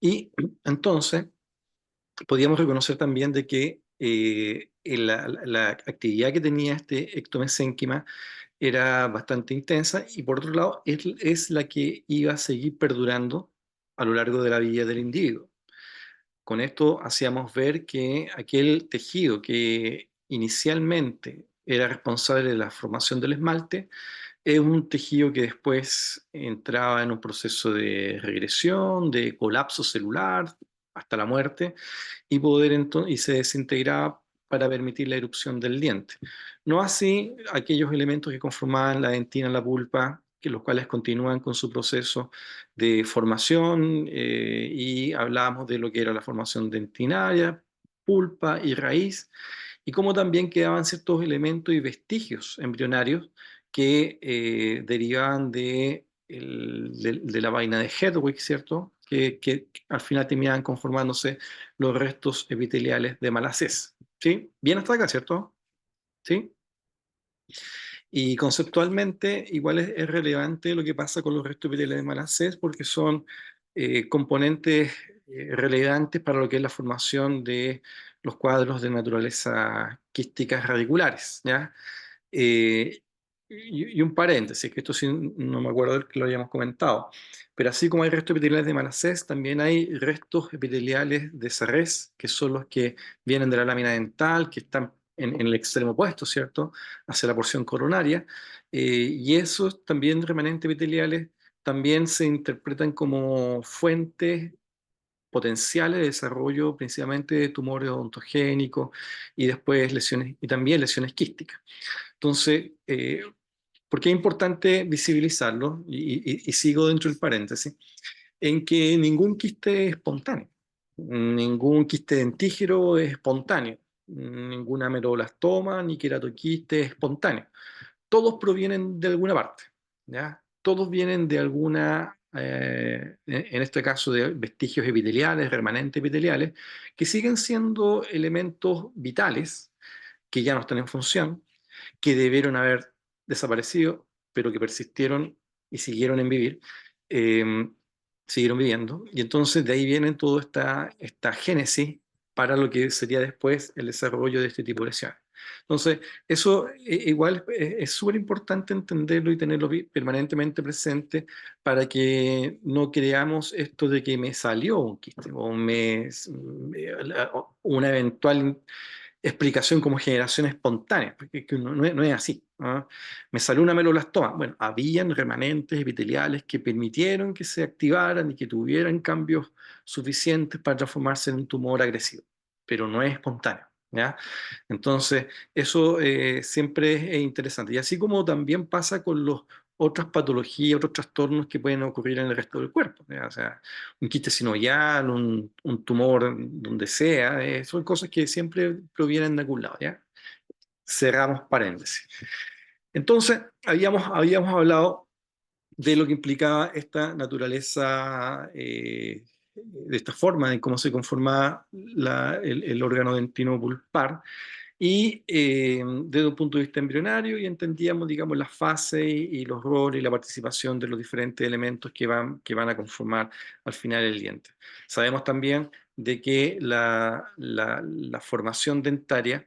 Y entonces podíamos reconocer también de que la actividad que tenía este ectomesénquima era bastante intensa y por otro lado es la que iba a seguir perdurando a lo largo de la vida del individuo. Con esto hacíamos ver que aquel tejido que inicialmente era responsable de la formación del esmalte es un tejido que después entraba en un proceso de regresión, de colapso celular hasta la muerte y se desintegraba para permitir la erupción del diente. No así aquellos elementos que conformaban la dentina, la pulpa, que los cuales continúan con su proceso de formación y hablábamos de lo que era la formación dentinaria, pulpa y raíz, y cómo también quedaban ciertos elementos y vestigios embrionarios que derivaban de la vaina de Hedwig, ¿cierto? Que al final terminaban conformándose los restos epiteliales de Malassez. ¿Sí? Bien hasta acá, ¿cierto? ¿Sí? Y conceptualmente, igual es relevante lo que pasa con los restos epiteliales de Malassez porque son componentes relevantes para lo que es la formación de los cuadros de naturaleza quísticas radiculares, ¿ya? Eh, y un paréntesis, que esto sí no me acuerdo que lo hayamos comentado, pero así como hay restos epiteliales de Malassez, también hay restos epiteliales de Serres, que son los que vienen de la lámina dental, que están en el extremo opuesto, ¿cierto?, hacia la porción coronaria, y esos también remanentes epiteliales también se interpretan como fuentes potenciales de desarrollo principalmente de tumores odontogénicos y después lesiones, y también lesiones quísticas. Entonces, ¿por qué es importante visibilizarlo? Y sigo dentro del paréntesis, en que ningún quiste es espontáneo, ningún quiste dentígero es espontáneo, ninguna ameloblastoma ni queratoquiste es espontáneo. Todos provienen de alguna parte, ¿ya? Todos vienen de alguna, en este caso de vestigios epiteliales, remanentes epiteliales, que siguen siendo elementos vitales, que ya no están en función, que debieron haber desaparecido, pero que persistieron y siguieron en vivir, eh, siguieron viviendo. Y entonces de ahí viene toda esta génesis para lo que sería después el desarrollo de este tipo de lesiones. Entonces, eso igual es súper importante entenderlo y tenerlo permanentemente presente para que no creamos esto de que me salió un quiste o una eventual explicación como generación espontánea, porque que no es así, ¿no? Me salió una ameloblastoma. Bueno, habían remanentes epiteliales que permitieron que se activaran y que tuvieran cambios suficientes para transformarse en un tumor agresivo, pero no es espontáneo, ¿ya? Entonces, eso siempre es interesante. Y así como también pasa con los otras patologías, otros trastornos que pueden ocurrir en el resto del cuerpo, ¿ya? O sea, un quiste sinovial, un tumor donde sea, son cosas que siempre provienen de algún lado, ¿ya? Cerramos paréntesis. Entonces, habíamos hablado de lo que implicaba esta naturaleza, de esta forma, de cómo se conformaba el órgano dentino pulpar, y desde un punto de vista embrionario, y entendíamos, digamos, las fases y los roles y la participación de los diferentes elementos que van a conformar al final el diente. Sabemos también de que la formación dentaria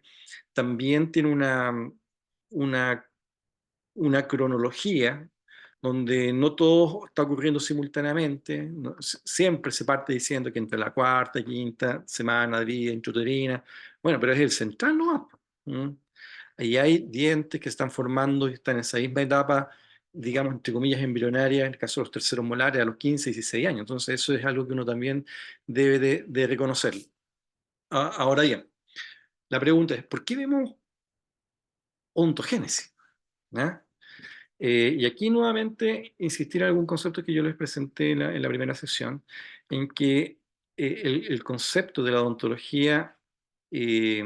también tiene una, una cronología donde no todo está ocurriendo simultáneamente, siempre se parte diciendo que entre la cuarta y quinta semana de vida intrauterina, bueno, pero es el central, ¿no? ¿Mm? Ahí hay dientes que están formando y están en esa misma etapa, digamos, entre comillas, embrionaria, en el caso de los terceros molares, a los 15, 16 años. Entonces, eso es algo que uno también debe de reconocer. Ahora bien, la pregunta es, ¿por qué vemos ontogénesis? ¿Ya? Y aquí nuevamente insistir en algún concepto que yo les presenté en la primera sesión, en que el concepto de la odontología eh,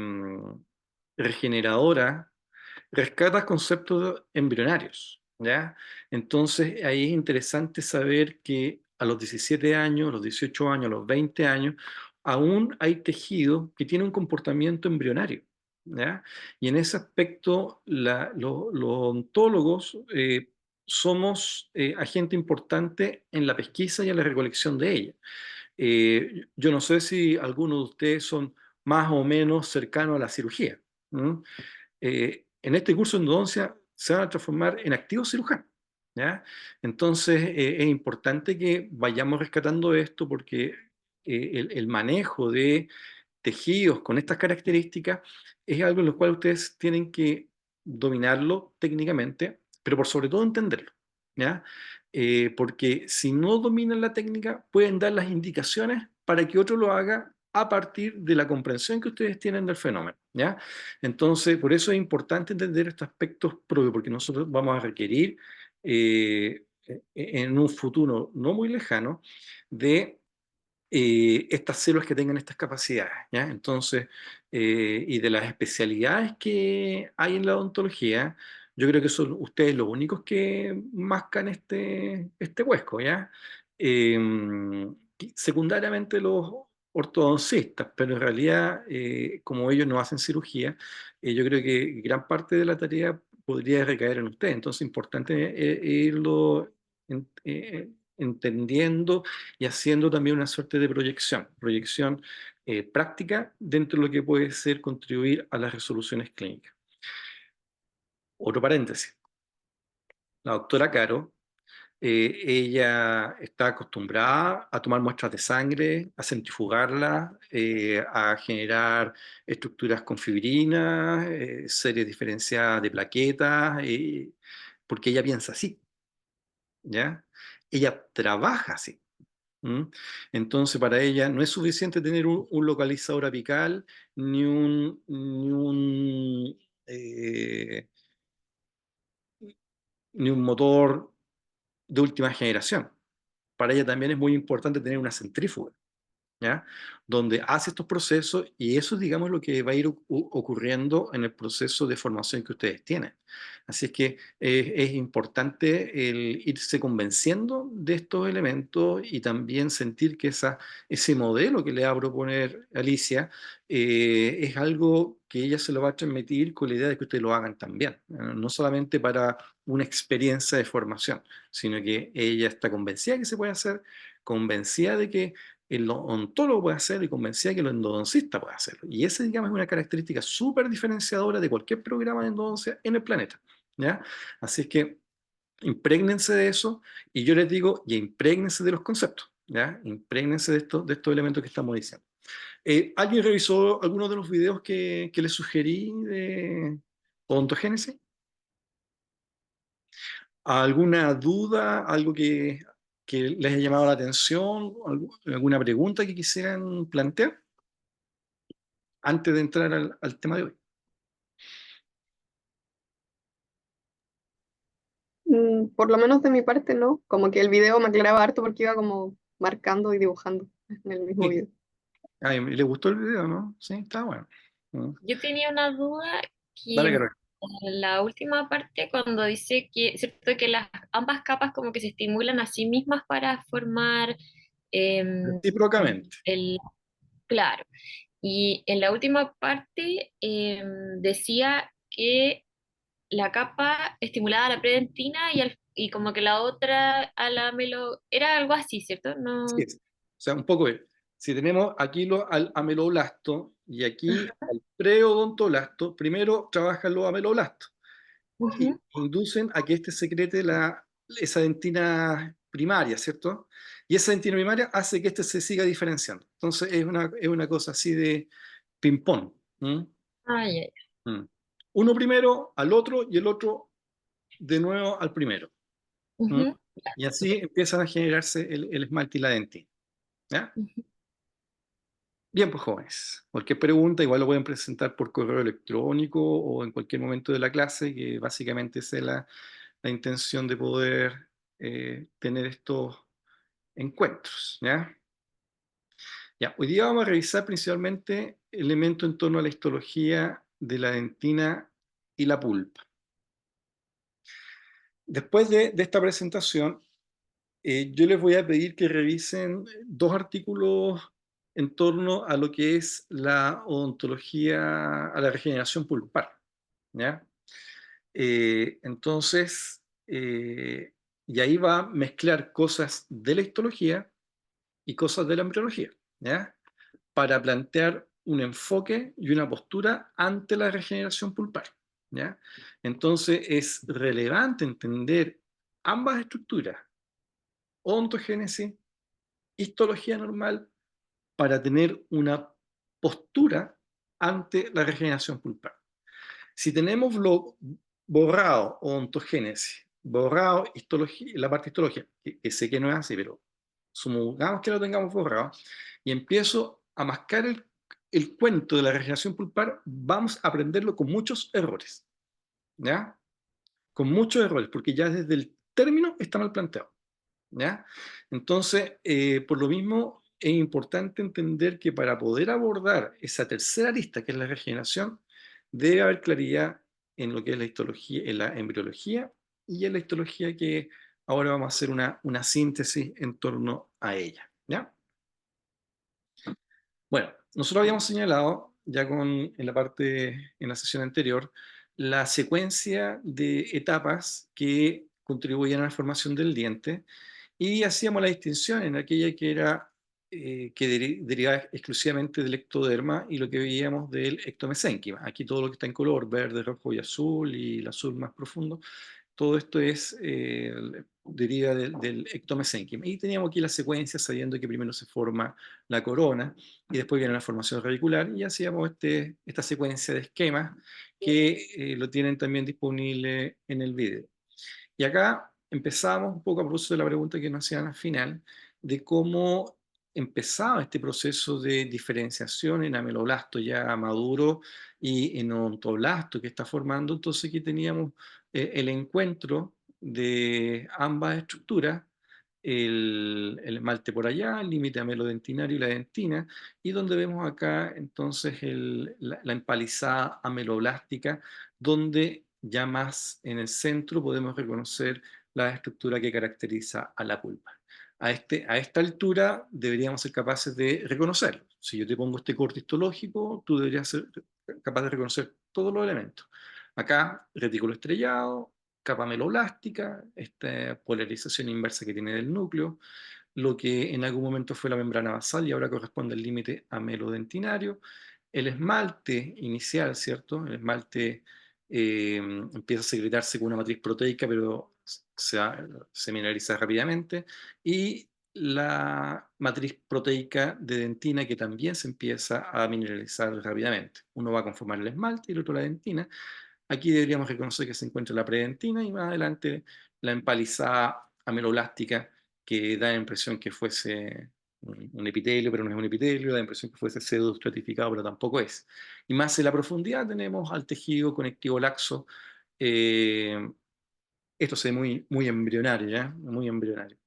regeneradora rescata conceptos embrionarios, ¿ya? Entonces ahí es interesante saber que a los 17 años, a los 18 años, a los 20 años, aún hay tejido que tiene un comportamiento embrionario, ¿ya? Y en ese aspecto los odontólogos somos agente importante en la pesquisa y en la recolección de ella. Yo no sé si algunos de ustedes son más o menos cercanos a la cirugía. ¿Mm? En este curso de endodoncia se van a transformar en activos cirujanos. ¿Ya? Entonces es importante que vayamos rescatando esto porque el manejo de tejidos con estas características es algo en lo cual ustedes tienen que dominarlo técnicamente, pero por sobre todo entenderlo. ¿Ya? Porque si no dominan la técnica, pueden dar las indicaciones para que otro lo haga a partir de la comprensión que ustedes tienen del fenómeno. ¿Ya? Entonces, por eso es importante entender estos aspectos propios, porque nosotros vamos a requerir en un futuro no muy lejano de estas células que tengan estas capacidades, ¿ya? Entonces, y de las especialidades que hay en la odontología, yo creo que son ustedes los únicos que mascan este huesco, ¿ya? Eh, Secundariamente los ortodoncistas, pero en realidad, como ellos no hacen cirugía, yo creo que gran parte de la tarea podría recaer en ustedes. Entonces, es importante irlo entendiendo y haciendo también una suerte de proyección práctica dentro de lo que puede ser contribuir a las resoluciones clínicas. Otro paréntesis, la doctora Caro, ella está acostumbrada a tomar muestras de sangre, a centrifugarlas, a generar estructuras con fibrinas, series diferenciadas de plaquetas, porque ella piensa así, ¿ya? Ella trabaja así. ¿Mm? Entonces, para ella no es suficiente tener un localizador apical eh, ni un motor de última generación. Para ella también es muy importante tener una centrífuga. ¿Ya? Donde hace estos procesos y eso es, digamos, lo que va a ir ocurriendo en el proceso de formación que ustedes tienen. Así es que es importante el irse convenciendo de estos elementos y también sentir que ese modelo que le va a proponer Alicia es algo que ella se lo va a transmitir con la idea de que ustedes lo hagan también, no solamente para una experiencia de formación, sino que ella está convencida de que se puede hacer, convencida de que el odontólogo puede hacerlo y convencida que el endodoncista puede hacerlo. Y esa, digamos, es una característica súper diferenciadora de cualquier programa de endodoncia en el planeta. ¿Ya? Así es que imprégnense de eso y yo les digo, y imprégnense de los conceptos. ¿Ya? Imprégnense de estos elementos que estamos diciendo. ¿Alguien revisó algunos de los videos que les sugerí de odontogénesis? ¿Alguna duda? ¿Algo que les haya llamado la atención? ¿Alguna pregunta que quisieran plantear antes de entrar al tema de hoy? Por lo menos de mi parte, no. Como que el video me aclaraba harto porque iba como marcando y dibujando en el mismo Sí. video. Ay, ¿le gustó el video, no? Sí, está bueno. Mm. Yo tenía una duda Dale, que Carol. en la última parte, cuando dice que, cierto, que las ambas capas como que se estimulan a sí mismas para formar em, Recíprocamente. el, claro. Y en la última parte decía que la capa estimulaba a la predentina y como que la otra a la melo... Era algo así, ¿cierto? Sí No. es. O sea, un poco es. Si tenemos aquí al ameloblasto y aquí al preodontoblasto, primero trabajan los ameloblastos y Ujú. inducen a que éste secrete esa dentina primaria, ¿cierto? Y esa dentina primaria hace que éste se siga diferenciando. Entonces es una cosa así de ping-pong. ¿Mm? Ah, ya, ya. Mm. Uno primero al otro y el otro de nuevo al primero. ¿Mm? Ujú. Ya, Y así súper. empiezan a generarse el esmalte y la dentina. ¿Ya? Ujú. Bien, pues jóvenes, cualquier pregunta igual lo pueden presentar por correo electrónico o en cualquier momento de la clase, que básicamente esa es la intención de poder tener estos encuentros. ¿Ya? Ya, hoy día vamos a revisar principalmente elementos en torno a la histología de la dentina y la pulpa. Después de esta presentación, yo les voy a pedir que revisen dos artículos en torno a lo que es la odontología, a la regeneración pulpar. ¿Ya? Entonces, y ahí va a mezclar cosas de la histología y cosas de la embriología, ¿ya? Para plantear un enfoque y una postura ante la regeneración pulpar, ¿ya? Entonces es relevante entender ambas estructuras, ontogénesis, histología normal, para tener una postura ante la regeneración pulpar. Si tenemos lo borrado, ontogénesis, borrado histología, la parte histología, que sé que no es así, pero supongamos que lo tengamos borrado, y empiezo a mascar el cuento de la regeneración pulpar, vamos a aprenderlo con muchos errores, ¿ya? Con muchos errores, porque ya desde el término está mal planteado, ¿ya? Entonces, por lo mismo, es importante entender que para poder abordar esa tercera arista, que es la regeneración, debe haber claridad en lo que es la histología, en la embriología y en la histología, que ahora vamos a hacer una síntesis en torno a ella, ¿ya? Bueno, nosotros habíamos señalado ya en la parte, en la sesión anterior, la secuencia de etapas que contribuyen a la formación del diente, y hacíamos la distinción en aquella que era que derivaba exclusivamente del ectoderma y lo que veíamos del ectomesénquima. Aquí todo lo que está en color, verde, rojo y azul, y el azul más profundo, todo esto deriva del ectomesénquima. Y teníamos aquí la secuencia sabiendo que primero se forma la corona y después viene la formación radicular, y hacíamos esta secuencia de esquemas que lo tienen también disponible en el video. Y acá empezamos un poco a propósito de la pregunta que nos hacían al final, de cómo empezaba este proceso de diferenciación en ameloblasto ya maduro y en odontoblasto que está formando. Entonces aquí teníamos el encuentro de ambas estructuras, el esmalte por allá, el límite amelodentinario y la dentina, y donde vemos acá entonces la empalizada ameloblástica, donde ya más en el centro podemos reconocer la estructura que caracteriza a la pulpa. A esta altura deberíamos ser capaces de reconocerlo. Si yo te pongo este corte histológico, tú deberías ser capaz de reconocer todos los elementos. Acá, retículo estrellado, capa meloblástica, esta polarización inversa que tiene del núcleo, lo que en algún momento fue la membrana basal y ahora corresponde al límite amelodentinario, el esmalte inicial, ¿cierto? El esmalte empieza a secretarse con una matriz proteica, pero se mineraliza rápidamente, y la matriz proteica de dentina, que también se empieza a mineralizar rápidamente. Uno va a conformar el esmalte y el otro la dentina. Aquí deberíamos reconocer que se encuentra la predentina y más adelante la empalizada ameloblástica, que da la impresión que fuese un epitelio, pero no es un epitelio, da la impresión que fuese pseudoestratificado, pero tampoco es. Y más en la profundidad tenemos al tejido conectivo laxo. eh, Esto se ve muy embrionario, ¿ya? Muy embrionario,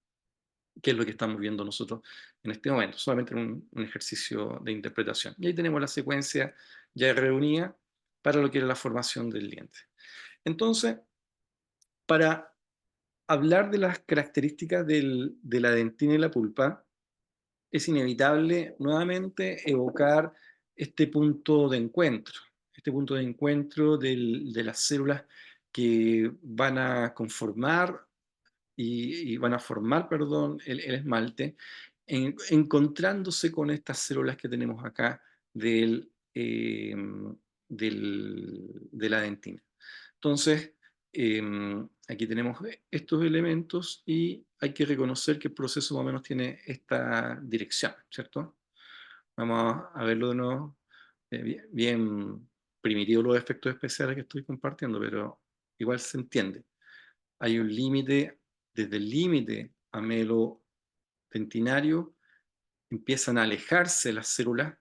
que es lo que estamos viendo nosotros en este momento, solamente un ejercicio de interpretación. Y ahí tenemos la secuencia ya reunida para lo que era la formación del diente. Entonces, para hablar de las características de la dentina y la pulpa, es inevitable nuevamente evocar este punto de encuentro de las células que van a conformar y van a formar, perdón, el esmalte, encontrándose con estas células que tenemos acá de la dentina. Entonces, aquí tenemos estos elementos y hay que reconocer que el proceso más o menos tiene esta dirección, ¿cierto? Vamos a verlo de nuevo, bien primitivo los efectos especiales que estoy compartiendo, pero igual se entiende. Hay un límite, desde el límite amelodentinario empiezan a alejarse las células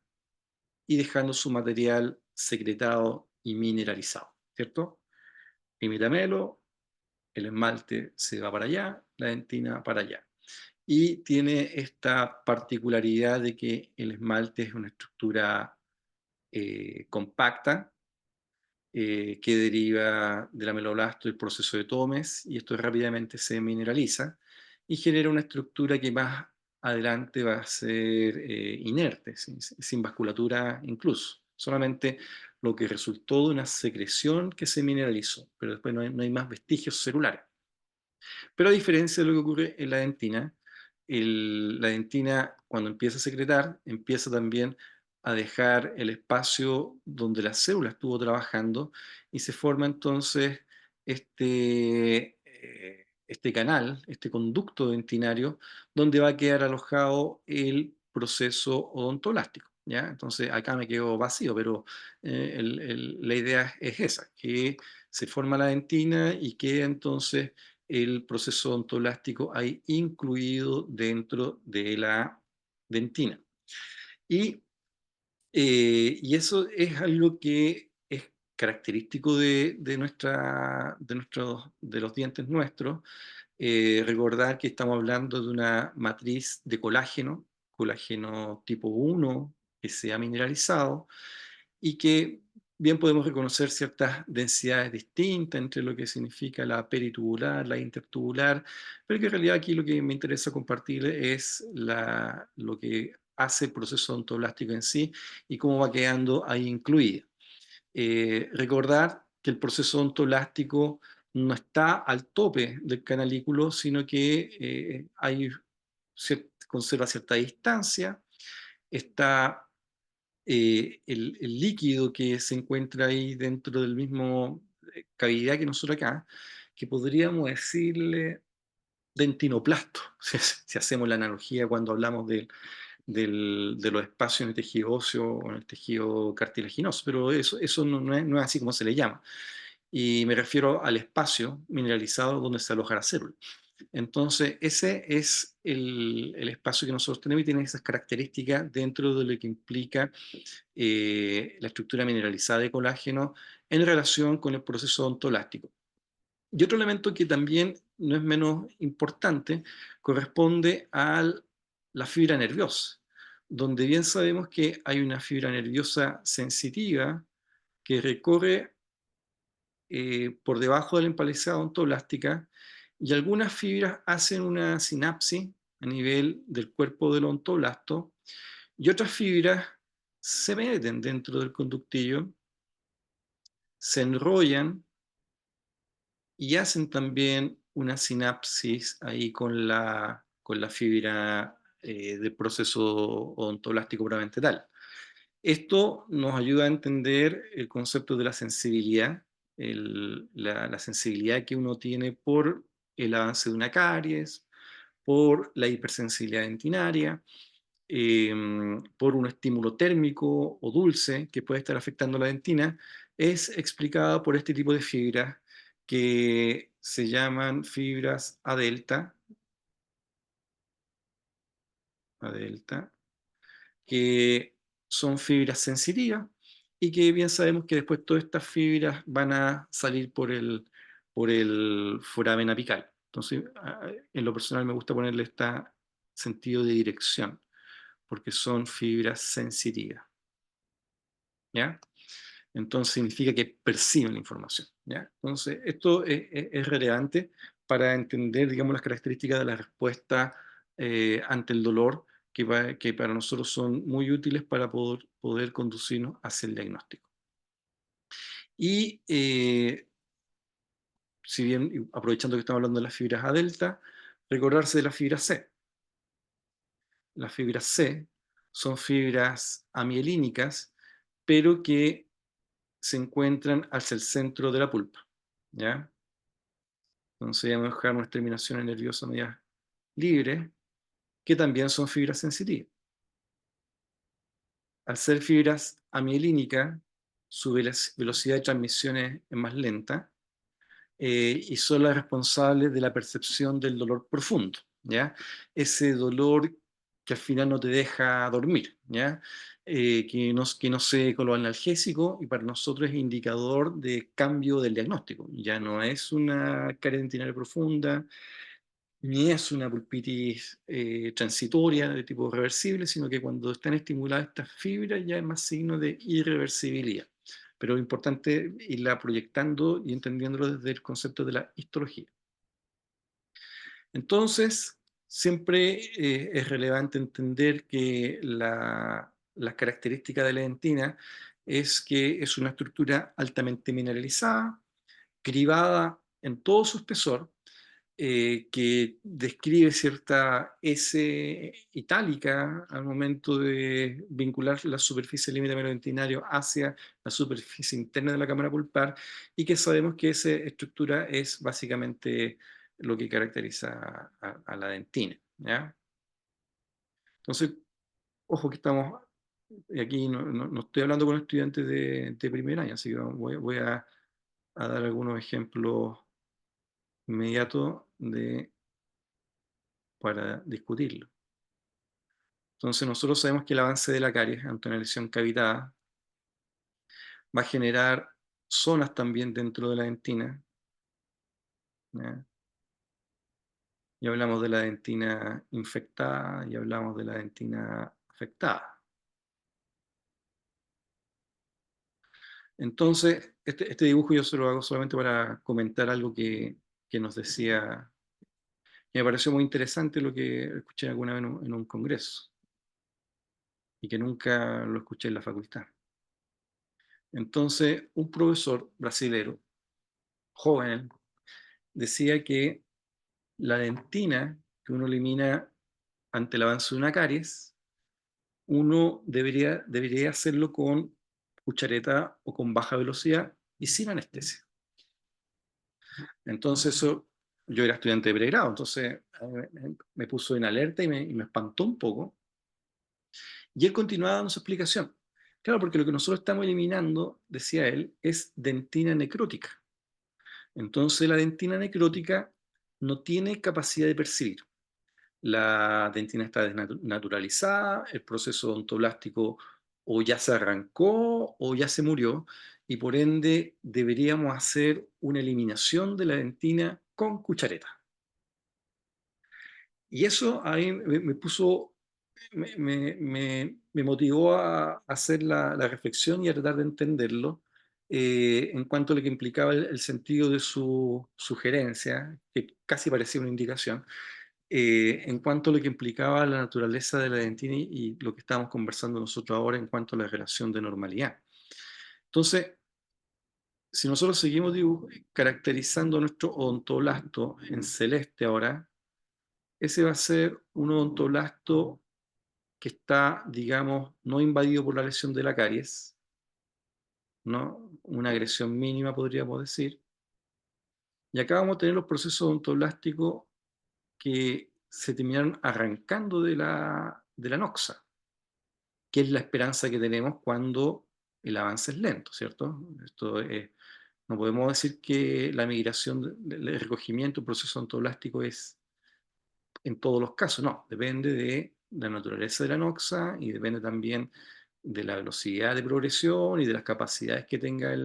y dejando su material secretado y mineralizado, ¿cierto? Límite amelo, el esmalte se va para allá, la dentina para allá. Y tiene esta particularidad de que el esmalte es una estructura compacta, que deriva del ameloblasto y el proceso de Tomes, y esto rápidamente se mineraliza y genera una estructura que más adelante va a ser inerte, sin vasculatura incluso. Solamente lo que resultó de una secreción que se mineralizó, pero después no hay más vestigios celulares. Pero a diferencia de lo que ocurre en la dentina, la dentina, cuando empieza a secretar, empieza también a dejar el espacio donde la célula estuvo trabajando y se forma entonces este canal, este conducto dentinario, donde va a quedar alojado el proceso odontoblástico. ¿Ya? Entonces acá me quedo vacío, pero la idea es esa, que se forma la dentina y queda entonces el proceso odontoblástico ahí incluido dentro de la dentina. Y, y eso es algo que es característico de los dientes nuestros. Recordar que estamos hablando de una matriz de colágeno, colágeno tipo 1, que se ha mineralizado, y que bien podemos reconocer ciertas densidades distintas entre lo que significa la peritubular, la intertubular, pero que en realidad aquí lo que me interesa compartir es lo que hace el proceso odontoblástico en sí y cómo va quedando ahí incluido. Recordar que el proceso odontoblástico no está al tope del canalículo, sino que conserva cierta distancia, está el líquido que se encuentra ahí dentro del mismo cavidad que nosotros acá, que podríamos decirle dentinoplasto, si hacemos la analogía cuando hablamos de los espacios en el tejido óseo o en el tejido cartilaginoso, pero eso no es así como se le llama. Y me refiero al espacio mineralizado donde se aloja la célula. Entonces, ese es el espacio que nosotros tenemos y tiene esas características dentro de lo que implica la estructura mineralizada de colágeno en relación con el proceso ontolástico. Y otro elemento que también no es menos importante corresponde a la fibra nerviosa, donde bien sabemos que hay una fibra nerviosa sensitiva que recorre por debajo de la empalizada ontoblástica y algunas fibras hacen una sinapsis a nivel del cuerpo del ontoblasto y otras fibras se meten dentro del conductillo, se enrollan y hacen también una sinapsis ahí con la fibra del proceso odontoblástico propiamente tal. Esto nos ayuda a entender el concepto de la sensibilidad, la sensibilidad que uno tiene por el avance de una caries, por la hipersensibilidad dentinaria, eh, por un estímulo térmico o dulce que puede estar afectando la dentina, es explicada por este tipo de fibras que se llaman fibras A delta, que son fibras sensitivas y que bien sabemos que después todas estas fibras van a salir por el foramen apical. Entonces, en lo personal me gusta ponerle este sentido de dirección, porque son fibras sensitivas. ¿Ya? Entonces significa que perciben la información. ¿Ya? Entonces, esto es relevante para entender, digamos, las características de la respuesta ante el dolor que para nosotros son muy útiles para poder conducirnos hacia el diagnóstico. Y si bien, aprovechando que estamos hablando de las fibras A delta, recordarse de la fibra C. Las fibras C son fibras amielínicas, pero que se encuentran hacia el centro de la pulpa. ¿Ya? Entonces vamos a dejar unas terminaciones nerviosas medias libres, que también son fibras sensitivas. Al ser fibras amielínicas, su velocidad de transmisión es más lenta y son las responsables de la percepción del dolor profundo, ¿ya? Ese dolor que al final no te deja dormir, ¿ya? Que no se con lo analgésico y para nosotros es indicador de cambio del diagnóstico. Ya no es una caries dentinaria profunda, ni es una pulpitis transitoria de tipo reversible, sino que cuando están estimuladas estas fibras ya es más signo de irreversibilidad. Pero es importante irla proyectando y entendiéndolo desde el concepto de la histología. Entonces, siempre es relevante entender que las características de la dentina es que es una estructura altamente mineralizada, cribada en todo su espesor, que describe cierta S itálica al momento de vincular la superficie límite melodentinario hacia la superficie interna de la cámara pulpar, y que sabemos que esa estructura es básicamente lo que caracteriza a la dentina, ¿ya? Entonces, ojo que estamos, y aquí no estoy hablando con estudiantes de primer año, así que voy a dar algunos ejemplos inmediatos para discutirlo. Entonces nosotros sabemos que el avance de la caries ante una lesión cavitada va a generar zonas también dentro de la dentina, ¿ya? Y hablamos de la dentina infectada y hablamos de la dentina afectada. Entonces, este dibujo yo se lo hago solamente para comentar algo que nos decía, que me pareció muy interesante, lo que escuché alguna vez en un congreso y que nunca lo escuché en la facultad. Entonces, un profesor brasilero, joven, decía que la dentina que uno elimina ante el avance de una caries, uno debería hacerlo con cuchareta o con baja velocidad y sin anestesia. Entonces eso, yo era estudiante de pregrado, entonces me puso en alerta y me espantó un poco. Y él continuaba dando su explicación. Claro, porque lo que nosotros estamos eliminando, decía él, es dentina necrótica. Entonces la dentina necrótica no tiene capacidad de percibir. La dentina está desnaturalizada, el proceso odontoblástico o ya se arrancó o ya se murió, y por ende deberíamos hacer una eliminación de la dentina con cuchareta. Y eso a mí me puso, me motivó a hacer la reflexión y a tratar de entenderlo, en cuanto a lo que implicaba el sentido de su sugerencia, que casi parecía una indicación, en cuanto a lo que implicaba la naturaleza de la dentina y lo que estamos conversando nosotros ahora en cuanto a la relación de normalidad. Entonces, si nosotros seguimos caracterizando nuestro odontoblasto en celeste ahora, ese va a ser un odontoblasto que está, digamos, no invadido por la lesión de la caries, ¿no? Una agresión mínima, podríamos decir. Y acá vamos a tener los procesos odontoblásticos que se terminaron arrancando de la noxa, que es la esperanza que tenemos cuando el avance es lento, ¿cierto? No podemos decir que la migración, el recogimiento, el proceso odontoblástico es en todos los casos, no, depende de la naturaleza de la noxa y depende también de la velocidad de progresión y de las capacidades que tenga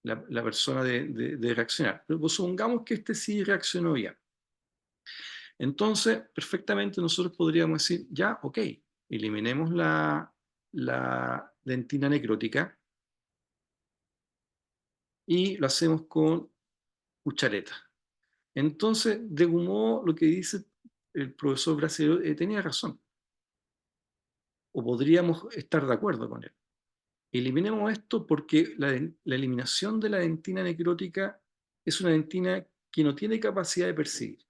la persona de reaccionar. Pero supongamos que este sí reaccionó bien. Entonces, perfectamente nosotros podríamos decir, ya, ok, eliminemos la dentina necrótica y lo hacemos con cuchareta. Entonces, de algún modo, lo que dice el profesor brasileño tenía razón, o podríamos estar de acuerdo con él. Eliminemos esto porque la eliminación de la dentina necrótica es una dentina que no tiene capacidad de percibir.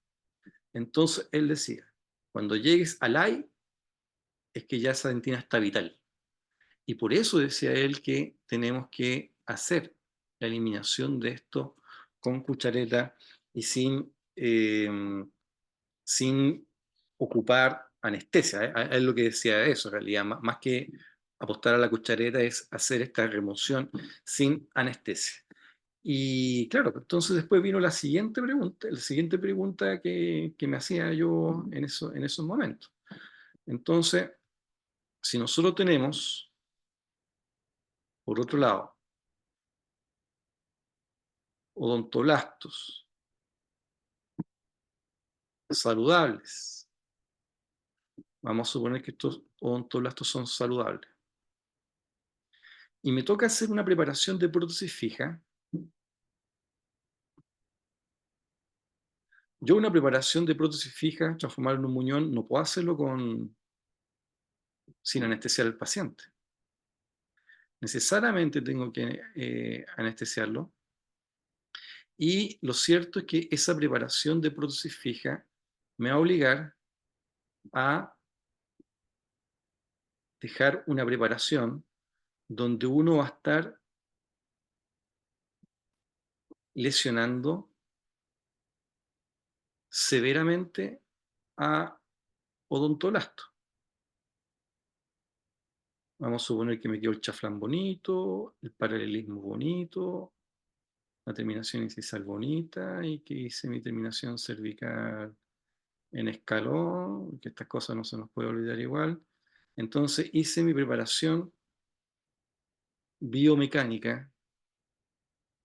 Entonces, él decía, cuando llegues al AI, es que ya esa dentina está vital. Y por eso decía él que tenemos que hacer la eliminación de esto con cuchareta y sin ocupar anestesia. Es lo que decía eso, en realidad. Más que apostar a la cuchareta es hacer esta remoción sin anestesia. Y claro, entonces después vino la siguiente pregunta que me hacía yo en esos momentos. Entonces, si nosotros tenemos, por otro lado, odontoblastos saludables, vamos a suponer que estos odontoblastos son saludables, y me toca hacer una preparación de prótesis fija, yo una preparación de prótesis fija, transformarlo en un muñón, no puedo hacerlo sin anestesiar al paciente. Necesariamente tengo que anestesiarlo, Y lo cierto es que esa preparación de prótesis fija me va a obligar a dejar una preparación donde uno va a estar lesionando severamente a odontolasto. Vamos a suponer que me quedó el chaflán bonito, el paralelismo bonito, la terminación incisal bonita y que hice mi terminación cervical en escalón, que estas cosas no se nos puede olvidar igual. Entonces hice mi preparación biomecánica,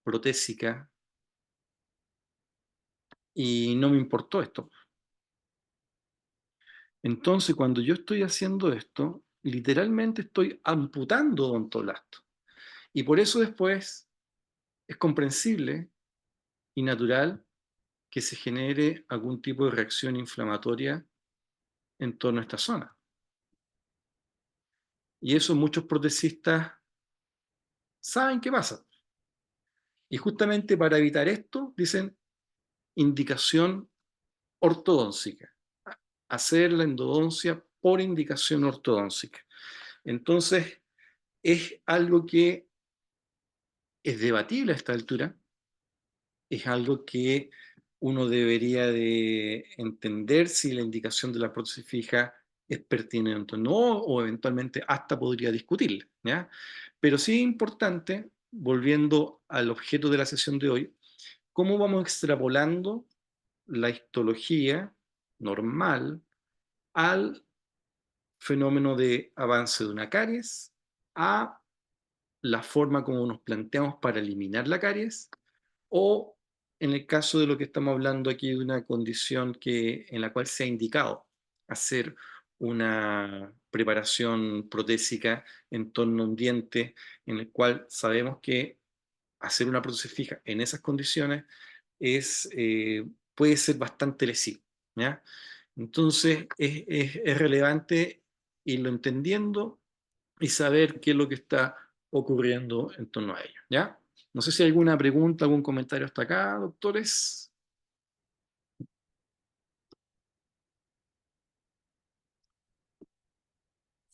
protésica, y no me importó esto. Entonces, cuando yo estoy haciendo esto, literalmente estoy amputando odontoblasto. Y por eso después es comprensible y natural que se genere algún tipo de reacción inflamatoria en torno a esta zona. Y eso muchos protecistas saben qué pasa. Y justamente para evitar esto, dicen indicación ortodóntica. Hacer la endodoncia por indicación ortodóntica. Entonces, es algo que es debatible a esta altura, es algo que uno debería de entender si la indicación de la prótesis fija es pertinente o no, o eventualmente hasta podría discutirla, ¿ya? Pero sí es importante, volviendo al objeto de la sesión de hoy, cómo vamos extrapolando la histología normal al fenómeno de avance de una caries, a la forma como nos planteamos para eliminar la caries, o en el caso de lo que estamos hablando aquí de una condición en la cual se ha indicado hacer una preparación protésica en torno a un diente, en el cual sabemos que hacer una prótesis fija en esas condiciones puede ser bastante lesivo, ¿ya? Entonces es relevante irlo entendiendo y saber qué es lo que está ocurriendo en torno a ello, ¿ya? No sé si hay alguna pregunta, algún comentario hasta acá, doctores.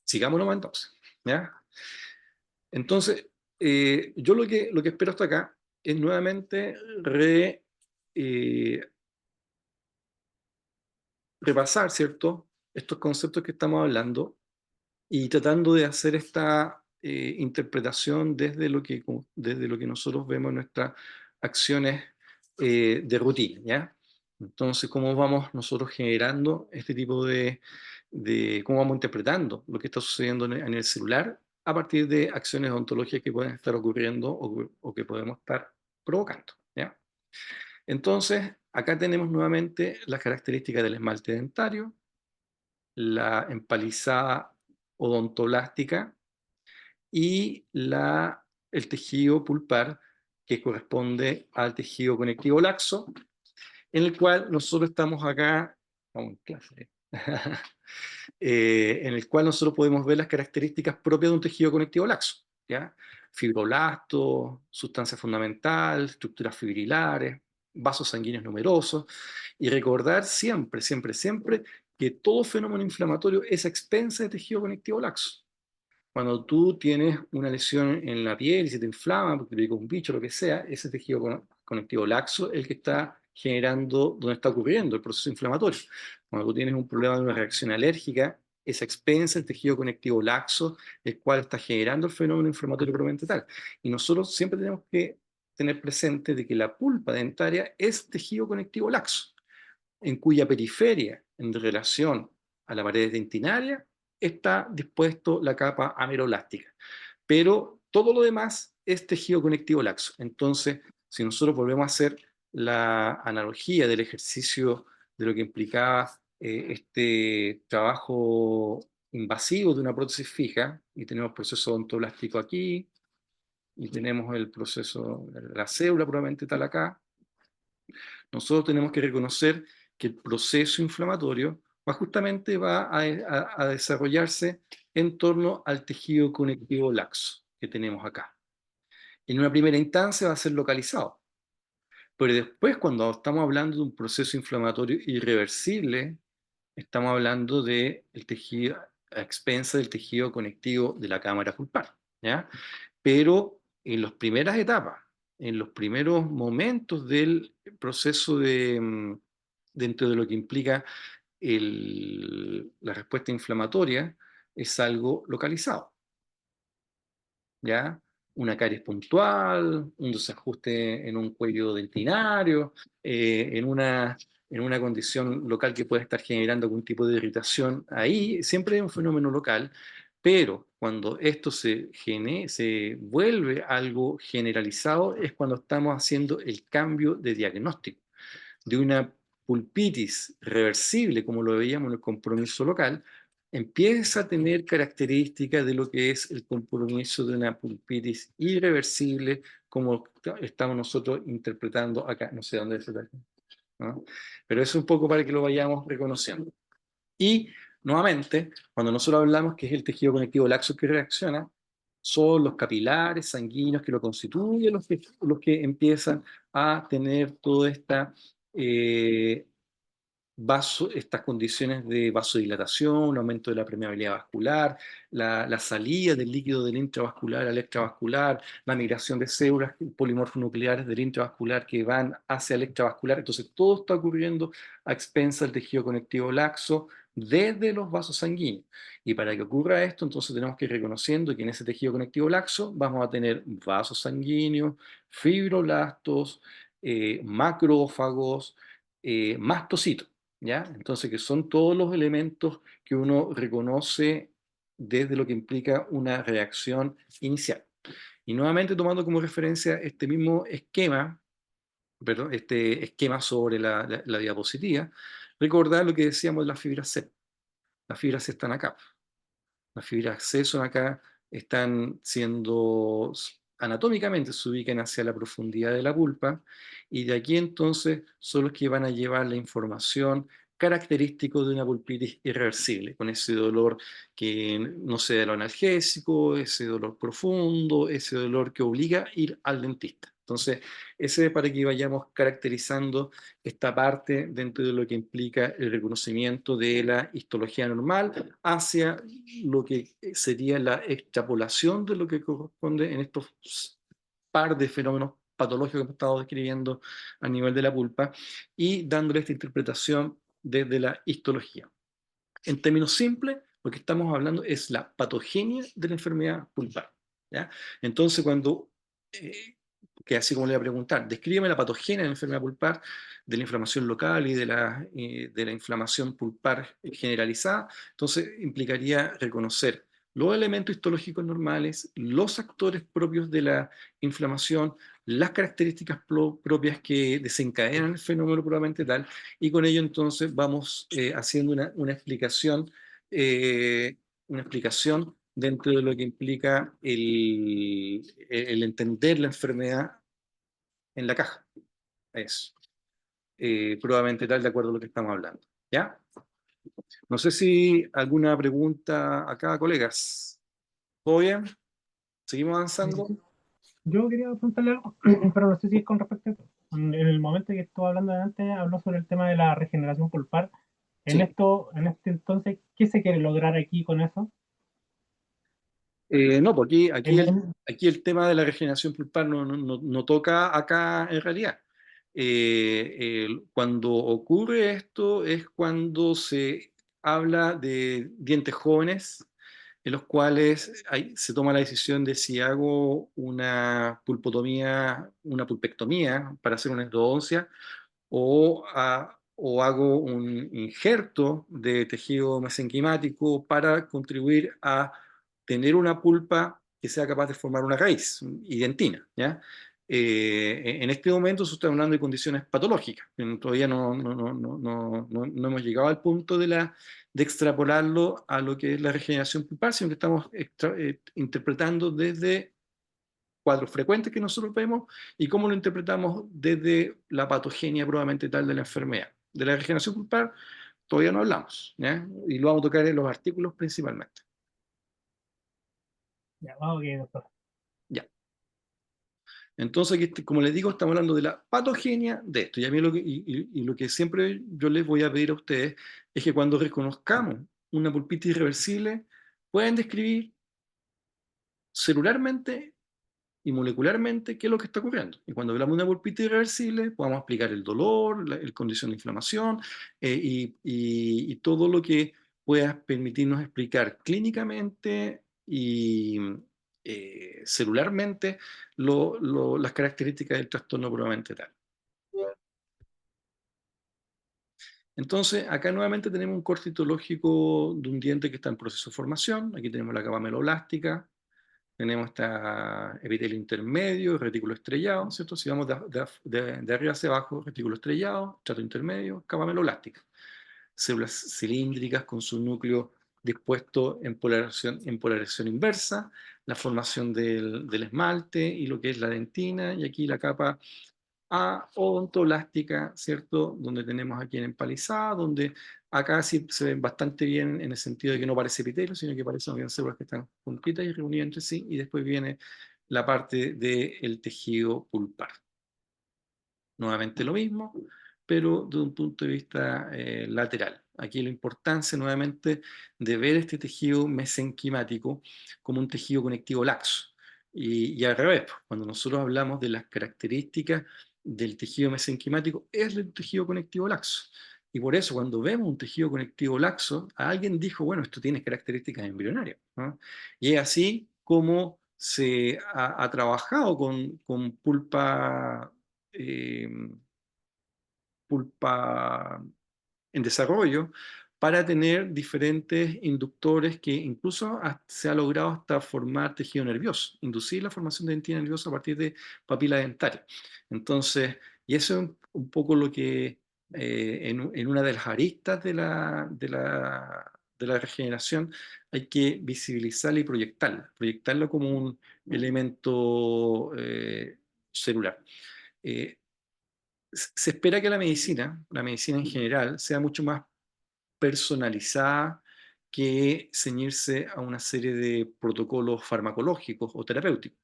Sigamos nomás entonces, ¿ya? Entonces, yo lo que espero hasta acá es nuevamente eh, repasar, ¿cierto? Estos conceptos que estamos hablando y tratando de hacer esta interpretación desde lo que nosotros vemos en nuestras acciones de rutina, ¿ya? Entonces, ¿cómo vamos nosotros generando este tipo cómo vamos interpretando lo que está sucediendo en el celular a partir de acciones odontológicas que pueden estar ocurriendo o que podemos estar provocando, ¿ya? Entonces, acá tenemos nuevamente las características del esmalte dentario, la empalizada odontoblástica y el tejido pulpar que corresponde al tejido conectivo laxo, en el cual nosotros estamos acá, vamos en clase, en el cual nosotros podemos ver las características propias de un tejido conectivo laxo, ¿ya? Fibroblastos, sustancia fundamental, estructuras fibrilares, vasos sanguíneos numerosos, y recordar siempre, siempre, siempre que todo fenómeno inflamatorio es a expensa de tejido conectivo laxo. Cuando tú tienes una lesión en la piel y se te inflama porque te picó un bicho, lo que sea, ese tejido conectivo laxo es el que está generando, donde está ocurriendo el proceso inflamatorio. Cuando tú tienes un problema de una reacción alérgica, es a expensa el tejido conectivo laxo, el cual está generando el fenómeno inflamatorio propiamente tal. Y nosotros siempre tenemos que tener presente de que la pulpa dentaria es tejido conectivo laxo, en cuya periferia, en relación a la pared dentinaria, está dispuesto la capa ameroblástica. Pero todo lo demás es tejido conectivo laxo. Entonces, si nosotros volvemos a hacer la analogía del ejercicio de lo que implicaba este trabajo invasivo de una prótesis fija, y tenemos proceso odontoblástico aquí, y tenemos el proceso, la célula probablemente tal acá, nosotros tenemos que reconocer que el proceso inflamatorio justamente va a desarrollarse en torno al tejido conectivo laxo que tenemos acá. En una primera instancia va a ser localizado, Pero después, cuando estamos hablando de un proceso inflamatorio irreversible, estamos hablando del tejido a expensas del tejido conectivo de la cámara pulpar, ¿ya? Pero en las primeras etapas, en los primeros momentos del proceso dentro de lo que implica la respuesta inflamatoria, es algo localizado, ¿ya? Una caries puntual, un desajuste en un cuello dentinario, en una condición local que puede estar generando algún tipo de irritación. Ahí siempre hay un fenómeno local, pero cuando esto se vuelve algo generalizado es cuando estamos haciendo el cambio de diagnóstico de una pulpitis reversible, como lo veíamos en el compromiso local, empieza a tener características de lo que es el compromiso de una pulpitis irreversible, como estamos nosotros interpretando acá. No sé dónde es el, ¿no? Pero eso es un poco para que lo vayamos reconociendo. Y nuevamente, cuando nosotros hablamos que es el tejido conectivo laxo que reacciona, son los capilares sanguíneos que lo constituyen los que empiezan a tener toda esta estas condiciones de vasodilatación, aumento de la permeabilidad vascular, la salida del líquido del intravascular al extravascular, la migración de células polimorfonucleares del intravascular que van hacia el extravascular. Entonces, todo está ocurriendo a expensas del tejido conectivo laxo desde los vasos sanguíneos. Y para que ocurra esto, entonces tenemos que ir reconociendo que en ese tejido conectivo laxo vamos a tener vasos sanguíneos, fibroblastos, macrófagos, mastocitos. ¿Ya? Entonces, que son todos los elementos que uno reconoce desde lo que implica una reacción inicial. Y nuevamente tomando como referencia este mismo esquema, perdón, este esquema sobre la diapositiva, recordar lo que decíamos de las fibras C. Las fibras C están acá. Las fibras C son acá, están siendo, anatómicamente se ubican hacia la profundidad de la pulpa, y de aquí entonces son los que van a llevar la información característico de una pulpitis irreversible, con ese dolor que no se da lo analgésico, ese dolor profundo, ese dolor que obliga a ir al dentista. Entonces, ese es para que vayamos caracterizando esta parte dentro de lo que implica el reconocimiento de la histología normal hacia lo que sería la extrapolación de lo que corresponde en estos par de fenómenos patológicos que hemos estado describiendo a nivel de la pulpa y dándole esta interpretación desde la histología. En términos simples, lo que estamos hablando es la patogenia de la enfermedad pulpar, ¿ya? Entonces, que así como le voy a preguntar, descríbeme la patogenia de la enfermedad pulpar, de la inflamación local y de la inflamación pulpar generalizada, entonces implicaría reconocer los elementos histológicos normales, los actores propios de la inflamación, las características propias que desencadenan el fenómeno puramente tal, y con ello entonces vamos haciendo eh, una explicación dentro de lo que implica el entender la enfermedad en la caja. Es probablemente tal de acuerdo a lo que estamos hablando. ¿Ya? No sé si alguna pregunta acá, colegas. ¿Todo bien? ¿Seguimos avanzando? Sí. Yo quería preguntarle algo, pero no sé si es con respecto a esto. En el momento que estuvo hablando antes, habló sobre el tema de la regeneración pulpar. Sí. En este entonces, ¿qué se quiere lograr aquí con eso? No, porque En- en- aquí el tema de la regeneración pulpar no toca acá en realidad. Cuando ocurre esto es cuando se habla de dientes jóvenes en los cuales se toma la decisión de si hago una pulpotomía, una pulpectomía para hacer una endodoncia o hago un injerto de tejido mesenquimático para contribuir a tener una pulpa que sea capaz de formar una raíz identina, ¿ya? En este momento se está hablando de condiciones patológicas. Todavía no hemos llegado al punto de extrapolarlo a lo que es la regeneración pulpar, sino que estamos interpretando desde cuadros frecuentes que nosotros vemos y cómo lo interpretamos desde la patogenia probablemente tal de la enfermedad. De la regeneración pulpar todavía no hablamos, ¿ya? Y lo vamos a tocar en los artículos principalmente. Ya, ok, doctor. Ya. Entonces, aquí, como les digo, estamos hablando de la patogenia de esto. Y a mí y lo que siempre yo les voy a pedir a ustedes es que cuando reconozcamos una pulpitis irreversible, pueden describir celularmente y molecularmente qué es lo que está ocurriendo. Y cuando hablamos de una pulpitis irreversible, podamos explicar el dolor, la condición de inflamación y todo lo que pueda permitirnos explicar clínicamente y celularmente las características del trastorno probablemente tal. Entonces, acá nuevamente tenemos un corte histológico de un diente que está en proceso de formación. Aquí tenemos la capa meloblástica, tenemos este epitelio intermedio, retículo estrellado, ¿cierto? Si vamos de arriba hacia abajo, retículo estrellado, estrato intermedio, capa meloblástica. Células cilíndricas con su núcleo dispuesto en polarización inversa, la formación del esmalte y lo que es la dentina, y aquí la capa odontolástica, ¿cierto? Donde tenemos aquí en empalizada, donde acá sí se ven bastante bien en el sentido de que no parece epitelio, sino que parecen bien células que están juntitas y reunidas entre sí, y después viene la parte del tejido pulpar. Nuevamente lo mismo, pero desde un punto de vista lateral. Aquí la importancia nuevamente de ver este tejido mesenquimático como un tejido conectivo laxo. Y al revés, cuando nosotros hablamos de las características del tejido mesenquimático, es el tejido conectivo laxo. Y por eso cuando vemos un tejido conectivo laxo, alguien dijo, bueno, esto tiene características embrionarias, ¿no? Y es así como se ha trabajado con eh, pulpa en desarrollo para tener diferentes inductores que incluso se ha logrado hasta formar tejido nervioso, inducir la formación de dentina nerviosa a partir de papila dentaria. Entonces, y eso es un poco lo que en una de las aristas de la regeneración hay que visibilizarla y proyectarla como un elemento celular. Eh, Se espera que la medicina en general, sea mucho más personalizada que ceñirse a una serie de protocolos farmacológicos o terapéuticos.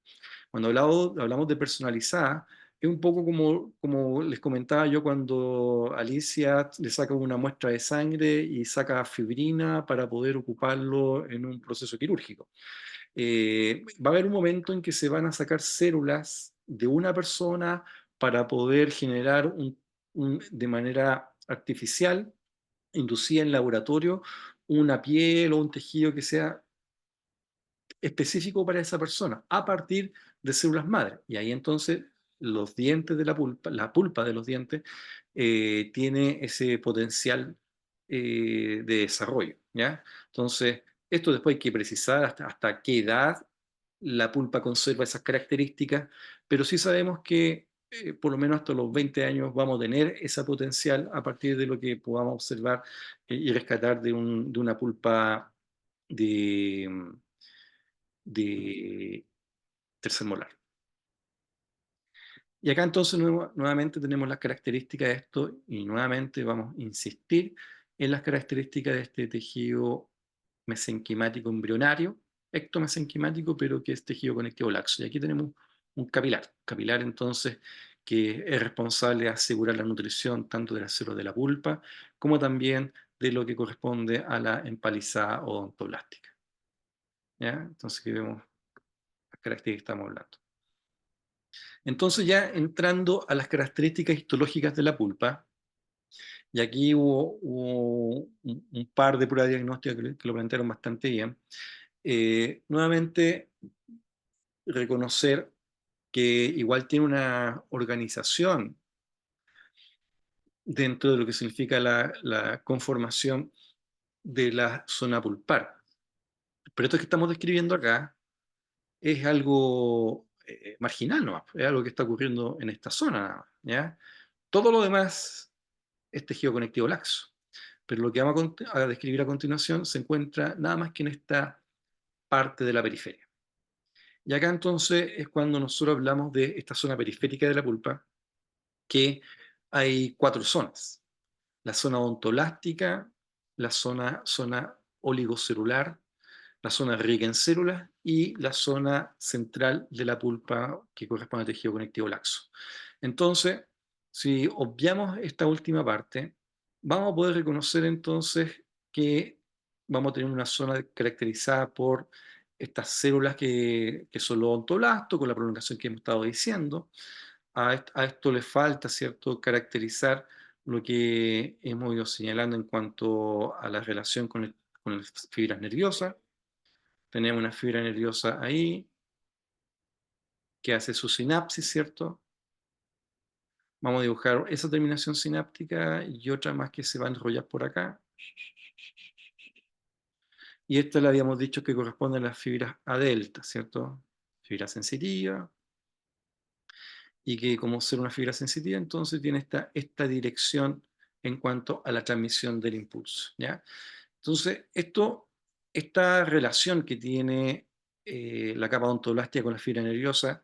Cuando hablamos de personalizada, es un poco como les comentaba yo cuando Alicia le saca una muestra de sangre y saca fibrina para poder ocuparlo en un proceso quirúrgico. Va a haber un momento en que se van a sacar células de una persona para poder generar de manera artificial, inducida en laboratorio, una piel o un tejido que sea específico para esa persona, a partir de células madre. Y ahí entonces los dientes de la pulpa de los dientes, tiene ese potencial de desarrollo, ¿ya? Entonces, esto después hay que precisar hasta qué edad la pulpa conserva esas características, pero sí sabemos que por lo menos hasta los 20 años vamos a tener ese potencial a partir de lo que podamos observar y rescatar de una pulpa de, de tercer molar. Y acá entonces nuevamente tenemos las características de esto y nuevamente vamos a insistir en las características de este tejido mesenquimático embrionario, ectomesenquimático, pero que es tejido conectivo laxo. Y aquí tenemos un capilar entonces que es responsable de asegurar la nutrición tanto de las células de la pulpa como también de lo que corresponde a la empalizada odontoblástica. ¿Ya? Entonces aquí vemos las características que estamos hablando. Entonces ya entrando a las características histológicas de la pulpa, y aquí hubo un par de pruebas diagnósticas que lo plantearon bastante bien. Nuevamente, reconocer que igual tiene una organización dentro de lo que significa la conformación de la zona pulpar. Pero esto que estamos describiendo acá es algo marginal, ¿no? Es algo que está ocurriendo en esta zona, ¿ya? Todo lo demás es tejido conectivo laxo. Pero lo que vamos a describir a continuación se encuentra nada más que en esta parte de la periferia. Y acá entonces es cuando nosotros hablamos de esta zona periférica de la pulpa, que hay 4 zonas. La zona odontolástica, la zona oligocelular, la zona rica en células y la zona central de la pulpa que corresponde al tejido conectivo laxo. Entonces, si obviamos esta última parte, vamos a poder reconocer entonces que vamos a tener una zona caracterizada por estas células que son los odontoblastos, con la prolongación que hemos estado diciendo. A esto le falta, ¿cierto?, caracterizar lo que hemos ido señalando en cuanto a la relación con las fibras nerviosas. Tenemos una fibra nerviosa ahí que hace su sinapsis, ¿cierto? Vamos a dibujar esa terminación sináptica y otra más que se va a enrollar por acá. Y esta le habíamos dicho que corresponde a las fibras A delta, ¿cierto? Fibra sensitiva. Y que como ser una fibra sensitiva, entonces tiene esta dirección en cuanto a la transmisión del impulso, ¿ya? Entonces, esta relación que tiene la capa odontoblastia con la fibra nerviosa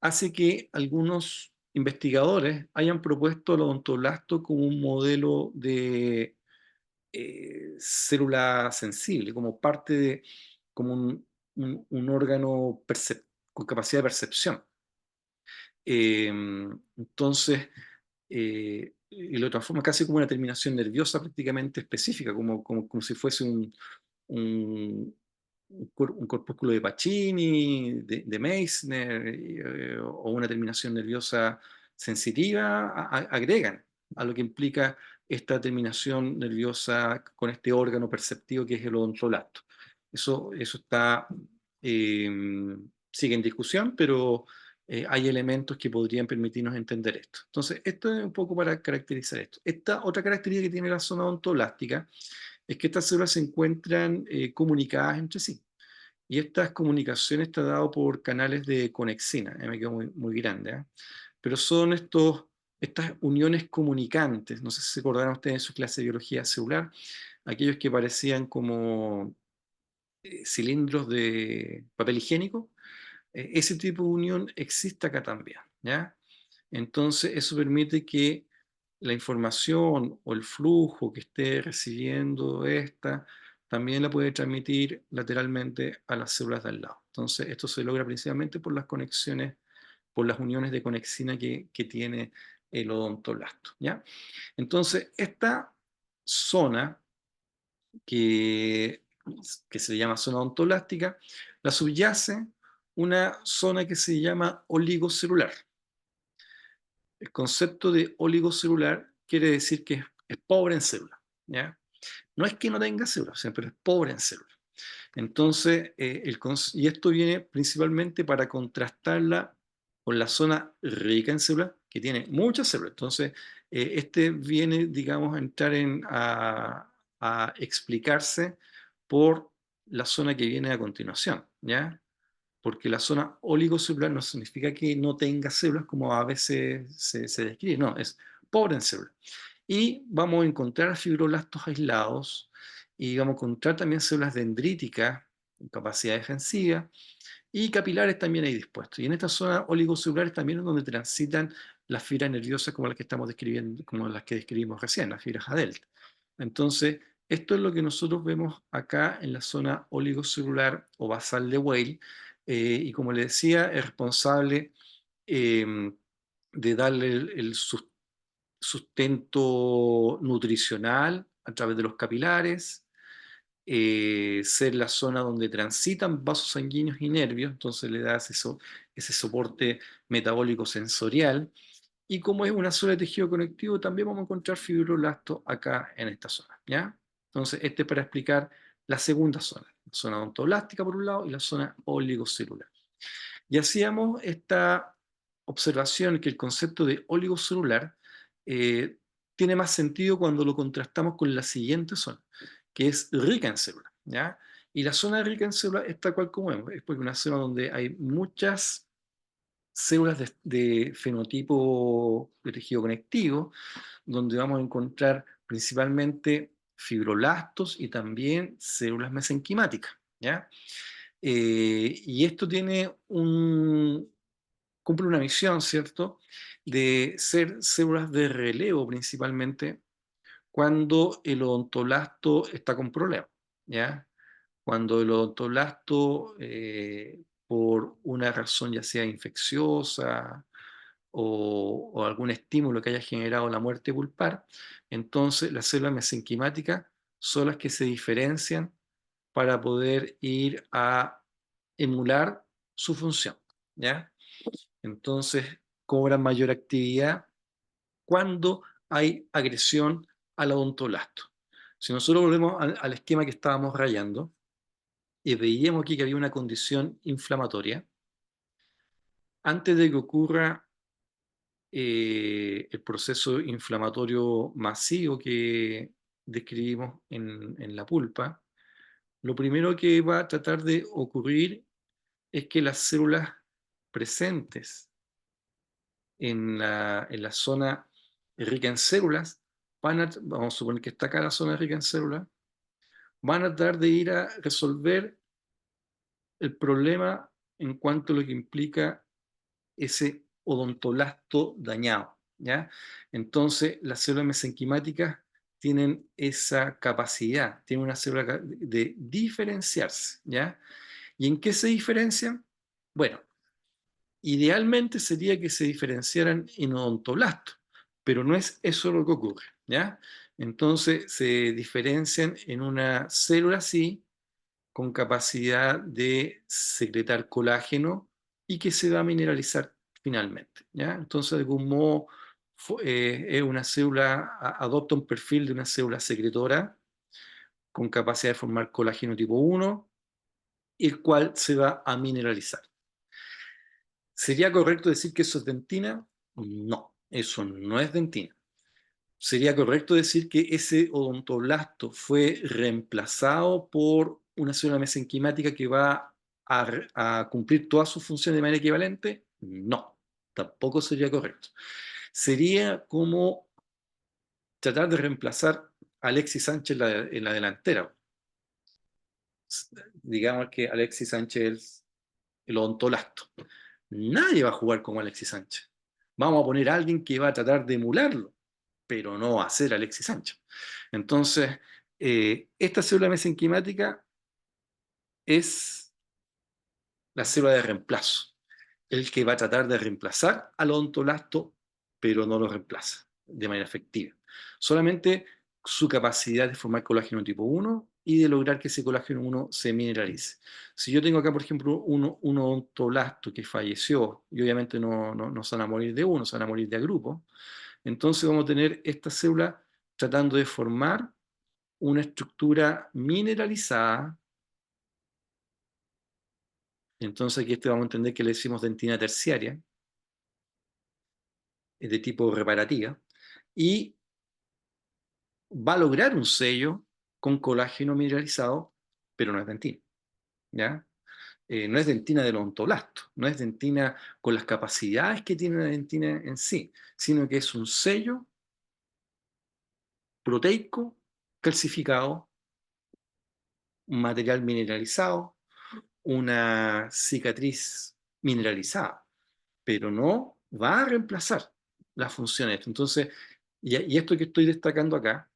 hace que algunos investigadores hayan propuesto al odontoblasto como un modelo de célula sensible, como parte de, como un órgano con capacidad de percepción. Entonces, y lo transforma casi como una terminación nerviosa prácticamente específica, como si fuese un, un corpúsculo de Pacini, de Meissner, o una terminación nerviosa sensitiva, agregan a lo que implica esta terminación nerviosa con este órgano perceptivo que es el odontoblasto. Eso está, sigue en discusión, pero hay elementos que podrían permitirnos entender esto. Entonces, esto es un poco para caracterizar esto. Esta otra característica que tiene la zona odontoblástica es que estas células se encuentran comunicadas entre sí. Y estas comunicaciones están dadas por canales de conexina, me quedo muy grande, ¿eh? Pero son estas uniones comunicantes, no sé si se acordarán ustedes en su clase de biología celular, aquellos que parecían como cilindros de papel higiénico, ese tipo de unión existe acá también, ¿ya? Entonces, eso permite que la información o el flujo que esté recibiendo esta también la puede transmitir lateralmente a las células de al lado. Entonces, esto se logra principalmente por las conexiones, por las uniones de conexina que tiene el odontoblasto, ¿ya? Entonces, esta zona que, que se llama zona ontoplástica, la subyace una zona que se llama oligocelular. El concepto de oligocelular quiere decir que es pobre en células, ¿ya? No es que no tenga células, pero es pobre en células. Entonces, y esto viene principalmente para contrastarla con la zona rica en células, que tiene muchas células. Entonces, este viene, digamos, a entrar a explicarse por la zona que viene a continuación, ¿ya? Porque la zona oligocelular no significa que no tenga células como a veces se describe, no, es pobre en células. Y vamos a encontrar fibroblastos aislados y vamos a encontrar también células dendríticas con capacidad defensiva y capilares también hay dispuestos. Y en estas zonas oligocelulares también es donde transitan las fibras nerviosas como las que estamos describiendo, como las que describimos recién, las fibras A delta. Entonces, esto es lo que nosotros vemos acá en la zona oligocelular o basal de Weil, y como le decía, es responsable de darle el sustento nutricional a través de los capilares, ser la zona donde transitan vasos sanguíneos y nervios, entonces le da ese soporte metabólico sensorial. Y como es una zona de tejido conectivo, también vamos a encontrar fibroblastos acá en esta zona, ¿ya? Entonces, este es para explicar la segunda zona, la zona odontoblástica por un lado y la zona oligocelular. Y hacíamos esta observación que el concepto de oligocelular eh, tiene más sentido cuando lo contrastamos con la siguiente zona, que es rica en células, ¿ya? Y la zona rica en células es tal cual como vemos, es porque una zona donde hay muchas células de fenotipo de tejido conectivo, donde vamos a encontrar principalmente fibroblastos y también células mesenquimáticas, ¿ya? Y esto cumple una misión, ¿cierto? De ser células de relevo principalmente cuando el odontoblasto está con problemas, ¿ya? Cuando el odontoblasto, por una razón ya sea infecciosa o algún estímulo que haya generado la muerte pulpar, entonces las células mesenquimáticas son las que se diferencian para poder ir a emular su función, ¿ya? Entonces cobran mayor actividad cuando hay agresión al odontoblasto. Si nosotros volvemos al esquema que estábamos rayando, y veíamos aquí que había una condición inflamatoria, antes de que ocurra el proceso inflamatorio masivo que describimos en la pulpa, lo primero que va a tratar de ocurrir es que las células presentes en la zona rica en células, vamos a suponer que está acá la zona rica en células, van a tratar de ir a resolver el problema en cuanto a lo que implica ese odontoblasto dañado, ¿ya? Entonces, las células mesenquimáticas tienen esa capacidad, tienen una célula de diferenciarse, ¿ya? ¿Y en qué se diferencian? Bueno, idealmente sería que se diferenciaran en odontoblastos, pero no es eso lo que ocurre, ¿ya? Entonces, se diferencian en una célula así, con capacidad de secretar colágeno y que se va a mineralizar finalmente, ¿ya? Entonces, de algún modo, es una célula, adopta un perfil de una célula secretora con capacidad de formar colágeno tipo 1, el cual se va a mineralizar. ¿Sería correcto decir que eso es dentina? No, eso no es dentina. ¿Sería correcto decir que ese odontoblasto fue reemplazado por una célula mesenquimática que va a cumplir todas sus funciones de manera equivalente? No, tampoco sería correcto. Sería como tratar de reemplazar a Alexis Sánchez en la delantera. Digamos que Alexis Sánchez es el odontoblasto. Nadie va a jugar como Alexis Sánchez. Vamos a poner a alguien que va a tratar de emularlo, pero no va a ser Alexis Sánchez. Entonces, esta célula mesenquimática es la célula de reemplazo, el que va a tratar de reemplazar al odontoblasto, pero no lo reemplaza de manera efectiva. Solamente su capacidad de formar colágeno tipo 1 y de lograr que ese colágeno 1 se mineralice. Si yo tengo acá, por ejemplo, un odontoblasto que falleció, y obviamente no se van a morir de uno, se van a morir de a grupo, entonces vamos a tener esta célula tratando de formar una estructura mineralizada. Entonces aquí vamos a entender que le decimos dentina terciaria, es de tipo reparativa, y va a lograr un sello con colágeno mineralizado, pero no es dentina, ¿ya? No es dentina del odontoblasto, no es dentina con las capacidades que tiene la dentina en sí, sino que es un sello proteico calcificado, un material mineralizado, una cicatriz mineralizada, pero no va a reemplazar las funciones. Entonces, y esto que estoy destacando acá,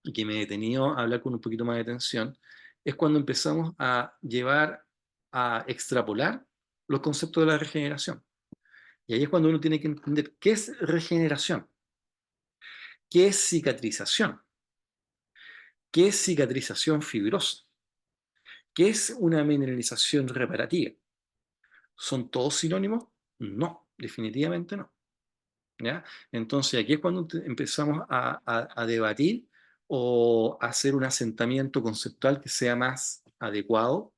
y que me he detenido a hablar con un poquito más de atención, es cuando empezamos a llevar, a extrapolar los conceptos de la regeneración. Y ahí es cuando uno tiene que entender qué es regeneración, qué es cicatrización, qué es cicatrización fibrosa, qué es una mineralización reparativa. ¿Son todos sinónimos? No, definitivamente no. ¿Ya? Entonces aquí es cuando empezamos a debatir o a hacer un asentamiento conceptual que sea más adecuado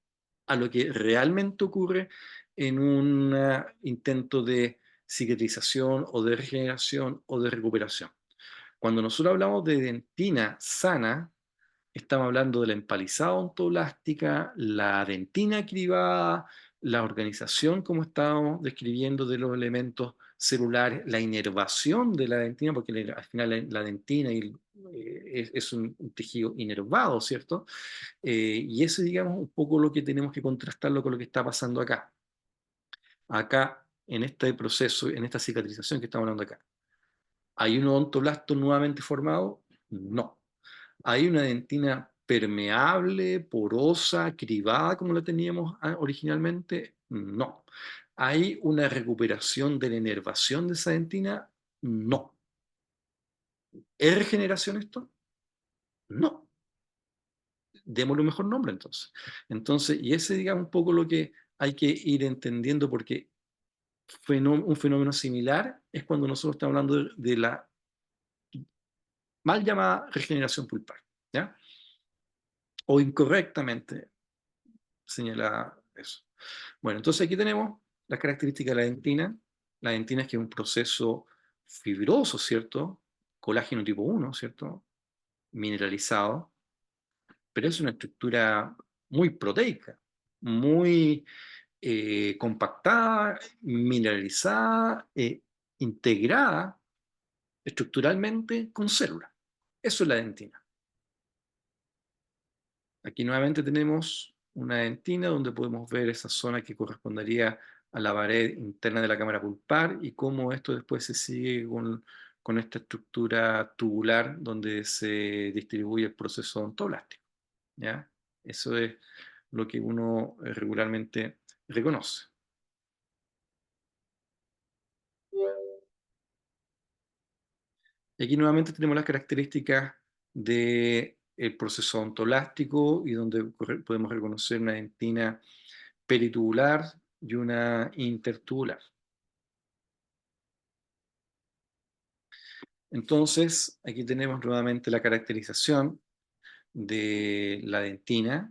a lo que realmente ocurre en un intento de cicatrización o de regeneración o de recuperación. Cuando nosotros hablamos de dentina sana, estamos hablando de la empalizada ontoblástica, la dentina cribada, la organización, como estábamos describiendo, de los elementos celulares, la inervación de la dentina, porque al final la dentina es un tejido inervado, ¿cierto? Y eso, digamos, un poco lo que tenemos que contrastarlo con lo que está pasando acá. Acá, en este proceso, en esta cicatrización que estamos hablando acá, ¿hay un odontoblasto nuevamente formado? No. ¿Hay una dentina permeable, porosa, cribada como la teníamos originalmente? No. ¿Hay una recuperación de la inervación de esa dentina? No. ¿Es regeneración esto? No. Démosle un mejor nombre entonces. Entonces, y ese digamos un poco lo que hay que ir entendiendo, porque un fenómeno similar es cuando nosotros estamos hablando de la mal llamada regeneración pulpar, ¿ya? O incorrectamente señala eso. Bueno, entonces aquí tenemos las características de la dentina. La dentina es que es un proceso fibroso, ¿cierto? Colágeno tipo 1, ¿cierto? Mineralizado, pero es una estructura muy proteica, muy compactada, mineralizada, integrada estructuralmente con células. Eso es la dentina. Aquí nuevamente tenemos una dentina donde podemos ver esa zona que correspondería a la pared interna de la cámara pulpar y cómo esto después se sigue con esta estructura tubular donde se distribuye el proceso odontoblástico, ¿ya? Eso es lo que uno regularmente reconoce. Y aquí nuevamente tenemos las características del proceso odontoblástico y donde podemos reconocer una dentina peritubular y una intertubular. Entonces, aquí tenemos nuevamente la caracterización de la dentina,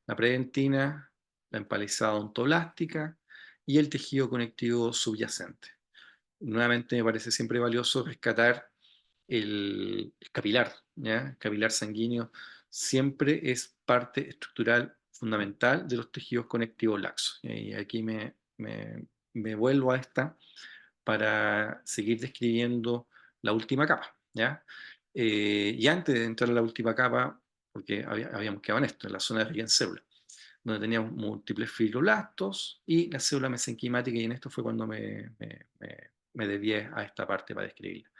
la predentina, la empalizada ontoblástica y el tejido conectivo subyacente. Nuevamente me parece siempre valioso rescatar el capilar, ¿ya? El capilar sanguíneo siempre es parte estructural fundamental de los tejidos conectivos laxos. Y aquí me vuelvo a esta para seguir describiendo la última capa, ¿ya? Y antes de entrar a la última capa, porque habíamos quedado en esto, en la zona de rica en células, donde teníamos múltiples fibroblastos y la célula mesenquimática, y en esto fue cuando me desvié a esta parte para describirla.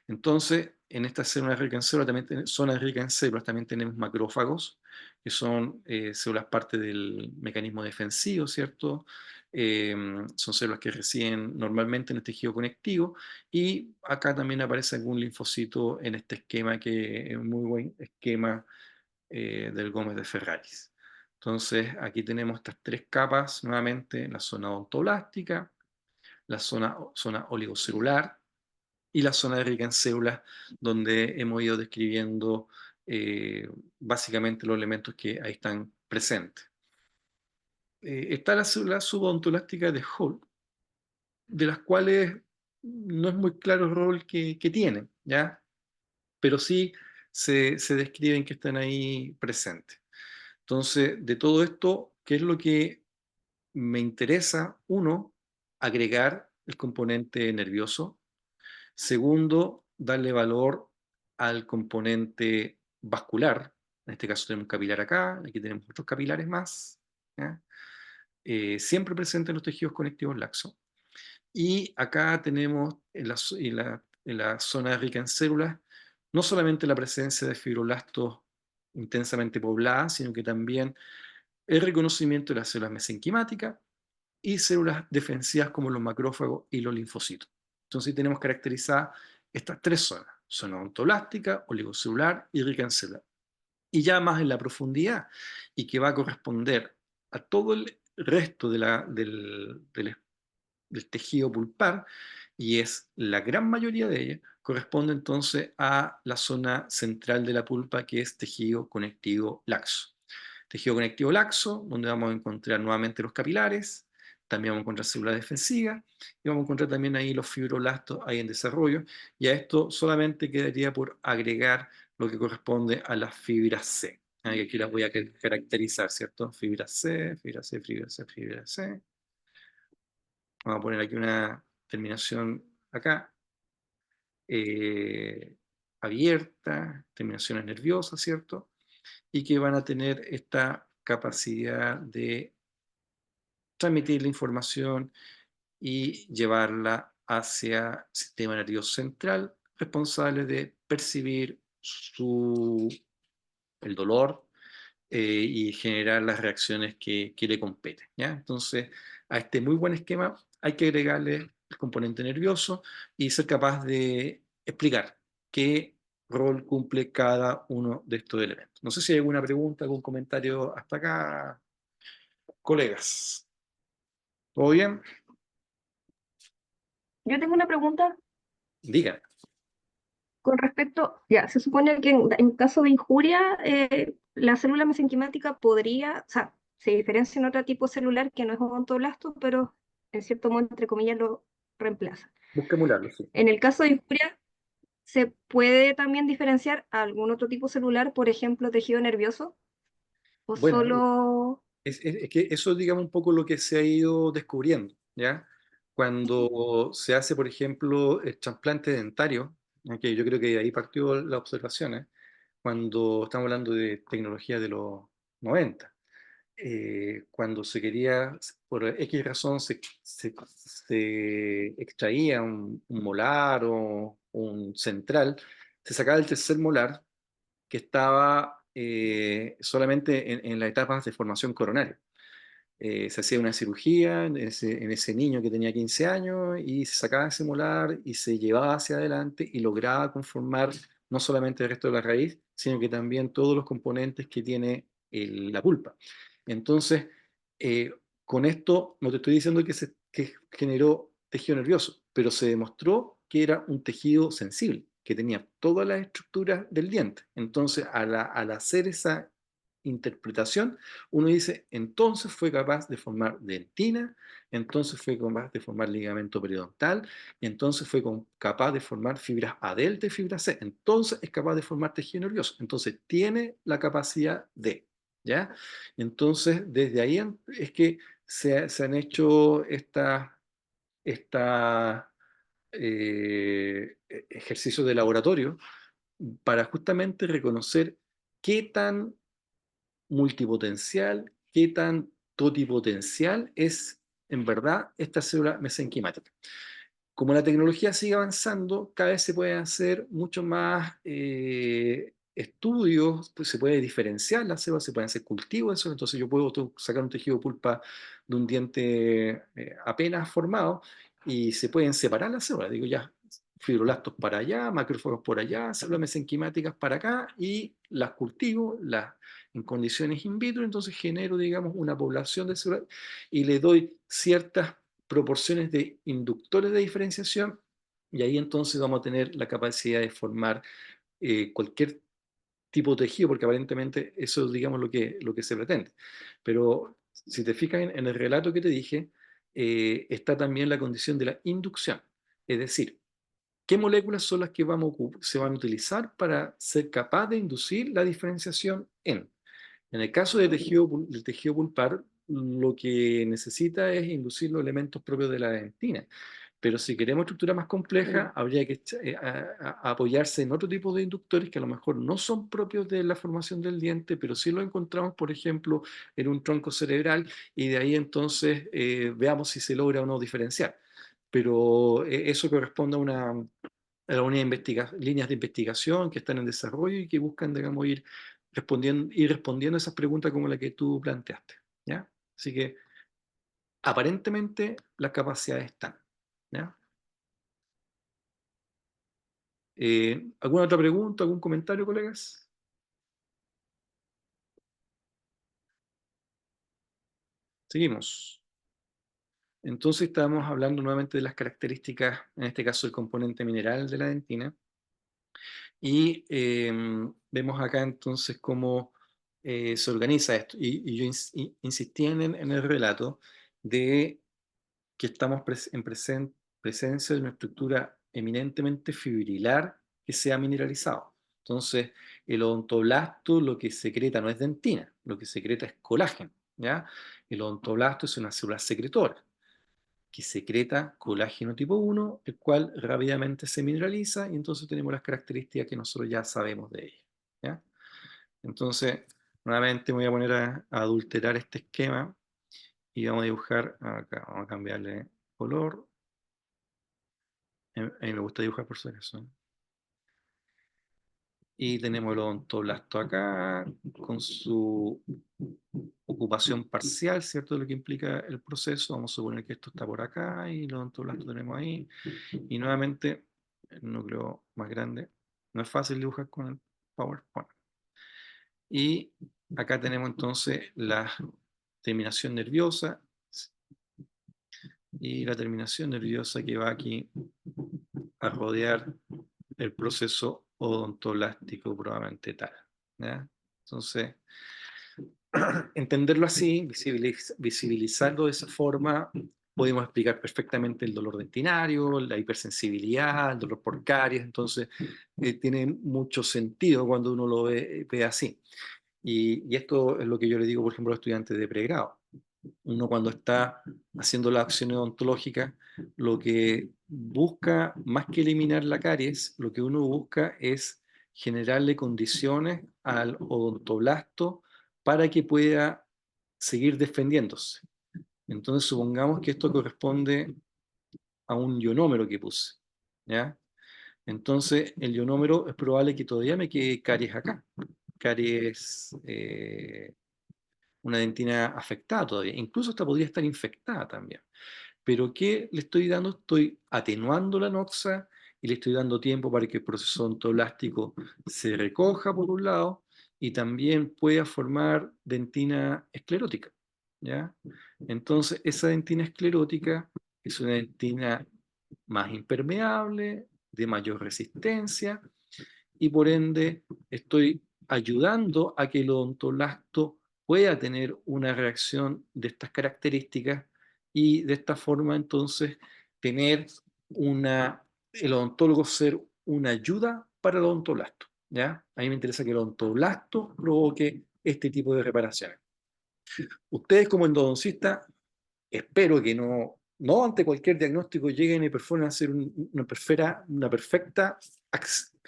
Entonces, en estas células ricas en células, zonas ricas en células, también tenemos macrófagos, que son células parte del mecanismo defensivo, ¿cierto? Son células que residen normalmente en el tejido conectivo, y acá también aparece algún linfocito en este esquema, que es un muy buen esquema del Gómez de Ferraris. Entonces, aquí tenemos estas tres capas, nuevamente, la zona odontolástica, la zona oligocelular, y la zona rica en células, donde hemos ido describiendo básicamente los elementos que ahí están presentes. Está la célula subodontolástica de Hall, de las cuales no es muy claro el rol que tienen, ¿ya? Pero sí se describen que están ahí presentes. Entonces, de todo esto, ¿qué es lo que me interesa? Uno, agregar el componente nervioso. Segundo, darle valor al componente vascular. En este caso tenemos un capilar acá, aquí tenemos otros capilares más, ¿ya? Siempre presentes en los tejidos conectivos laxos. Y acá tenemos en la zona rica en células, no solamente la presencia de fibroblastos intensamente pobladas, sino que también el reconocimiento de las células mesenquimáticas y células defensivas como los macrófagos y los linfocitos. Entonces tenemos caracterizadas estas tres zonas: zona ontoblástica, oligocelular y rica en células. Y ya más en la profundidad, y que va a corresponder a todo el resto del tejido pulpar, y es la gran mayoría de ellas, corresponde entonces a la zona central de la pulpa, que es tejido conectivo laxo. Tejido conectivo laxo, donde vamos a encontrar nuevamente los capilares, también vamos a encontrar células defensivas, y vamos a encontrar también ahí los fibroblastos ahí en desarrollo, y a esto solamente quedaría por agregar lo que corresponde a las fibras C. Aquí las voy a caracterizar, ¿cierto? Fibra C, fibra C, fibra C, fibra C. Vamos a poner aquí una terminación acá, eh, abierta, terminaciones nerviosas, ¿cierto? Y que van a tener esta capacidad de transmitir la información y llevarla hacia el sistema nervioso central, responsable de percibir su el dolor y generar las reacciones que le competen, ¿ya? Entonces, a este muy buen esquema hay que agregarle el componente nervioso y ser capaz de explicar qué rol cumple cada uno de estos elementos. No sé si hay alguna pregunta, algún comentario hasta acá, colegas. ¿Todo bien? Yo tengo una pregunta Digan. con respecto, ya, se supone que en caso de injuria, la célula mesenquimática podría, o sea, se diferencia en otro tipo celular que no es odontoblasto, pero en cierto modo, entre comillas, lo reemplaza. Busca emularlo, sí. En el caso de injuria, ¿se puede también diferenciar algún otro tipo celular, por ejemplo, tejido nervioso? ¿O Bueno, solo... es que eso es, digamos, un poco lo que se ha ido descubriendo, ¿ya? Cuando se hace, por ejemplo, el trasplante dentario, ¿ya? Que yo creo que ahí partió la observación, ¿eh? Cuando estamos hablando de tecnología de los 90, cuando se quería, por X razón, se extraía un molar o un central, se sacaba el tercer molar que estaba solamente en las etapas de formación coronaria. Se hacía una cirugía en ese niño que tenía 15 años y se sacaba ese molar y se llevaba hacia adelante y lograba conformar no solamente el resto de la raíz, sino que también todos los componentes que tiene la pulpa. Entonces, eh, con esto no te estoy diciendo que generó tejido nervioso, pero se demostró que era un tejido sensible, que tenía todas las estructuras del diente. Entonces, al hacer esa interpretación, uno dice, entonces fue capaz de formar dentina, entonces fue capaz de formar ligamento periodontal, y entonces fue capaz de formar fibras A delta y fibra C, entonces es capaz de formar tejido nervioso, entonces tiene la capacidad de, ¿ya? Entonces, desde ahí es que se han hecho esta ejercicios de laboratorio para justamente reconocer qué tan multipotencial, qué tan totipotencial es en verdad esta célula mesenquimática. Como la tecnología sigue avanzando, cada vez se pueden hacer mucho más estudios, pues se puede diferenciar las células, se pueden hacer cultivos de eso, entonces yo puedo sacar un tejido de pulpa de un diente apenas formado y se pueden separar las células, digo ya, fibroblastos para allá, macrófagos por allá, células mesenquimáticas para acá y las cultivo en condiciones in vitro, entonces genero, digamos, una población de células y le doy ciertas proporciones de inductores de diferenciación y ahí entonces vamos a tener la capacidad de formar cualquier tipo de tejido, porque aparentemente eso es, digamos, lo que se pretende. Pero si te fijas en el relato que te dije, está también la condición de la inducción, es decir, ¿qué moléculas son las que se van a utilizar para ser capaz de inducir la diferenciación en el caso del tejido pulpar, lo que necesita es inducir los elementos propios de la dentina. Pero si queremos estructura más compleja, habría que apoyarse en otro tipo de inductores que a lo mejor no son propios de la formación del diente, pero sí lo encontramos, por ejemplo, en un tronco cerebral y de ahí entonces veamos si se logra o no diferenciar. Pero eso corresponde a una líneas de investigación que están en desarrollo y que buscan, digamos, ir respondiendo a esas preguntas como la que tú planteaste, ¿ya? Así que aparentemente las capacidades están, ¿ya? ¿Alguna otra pregunta, algún comentario, colegas? Seguimos. Entonces estamos hablando nuevamente de las características, en este caso el componente mineral de la dentina, y vemos acá entonces cómo se organiza esto. Y yo insistí en el relato de que estamos en presencia de una estructura eminentemente fibrilar que se ha mineralizado. Entonces, el odontoblasto lo que secreta no es dentina, lo que secreta es colágeno, ¿ya? El odontoblasto es una célula secretora que secreta colágeno tipo 1, el cual rápidamente se mineraliza y entonces tenemos las características que nosotros ya sabemos de ella, ¿ya? Entonces, nuevamente me voy a poner a adulterar este esquema y vamos a dibujar acá, vamos a cambiarle color. A mí me gusta dibujar por si acaso. Y tenemos el odontoblasto acá, con su ocupación parcial, ¿cierto? De lo que implica el proceso. Vamos a suponer que esto está por acá y el odontoblasto tenemos ahí. Y nuevamente, el núcleo más grande. No es fácil dibujar con el PowerPoint. Y acá tenemos entonces la terminación nerviosa y la terminación nerviosa que va aquí a rodear el proceso odontoblástico probablemente tal. ¿Ya? Entonces, entenderlo así, visibilizarlo de esa forma, podemos explicar perfectamente el dolor dentinario, la hipersensibilidad, el dolor por caries, entonces tiene mucho sentido cuando uno lo ve así. Y esto es lo que yo le digo, por ejemplo, a los estudiantes de pregrado. Uno cuando está haciendo las acciones odontológicas, lo que busca, más que eliminar la caries, lo que uno busca es generarle condiciones al odontoblasto para que pueda seguir defendiéndose. Entonces supongamos que esto corresponde a un ionómero que puse, ¿ya? Entonces el ionómero es probable que todavía me quede caries acá, caries, una dentina afectada todavía, incluso esta podría estar infectada también. Pero ¿qué le estoy dando? Estoy atenuando la noxa y le estoy dando tiempo para que el proceso odontoblástico se recoja por un lado y también pueda formar dentina esclerótica, ¿ya? Entonces esa dentina esclerótica es una dentina más impermeable, de mayor resistencia y por ende estoy ayudando a que el odontoblasto pueda tener una reacción de estas características y de esta forma entonces tener el odontólogo ser una ayuda para el odontoblasto. ¿Ya? A mí me interesa que el odontoblasto provoque este tipo de reparaciones. Ustedes como endodoncistas, espero que no ante cualquier diagnóstico lleguen y perforen a hacer una perfecta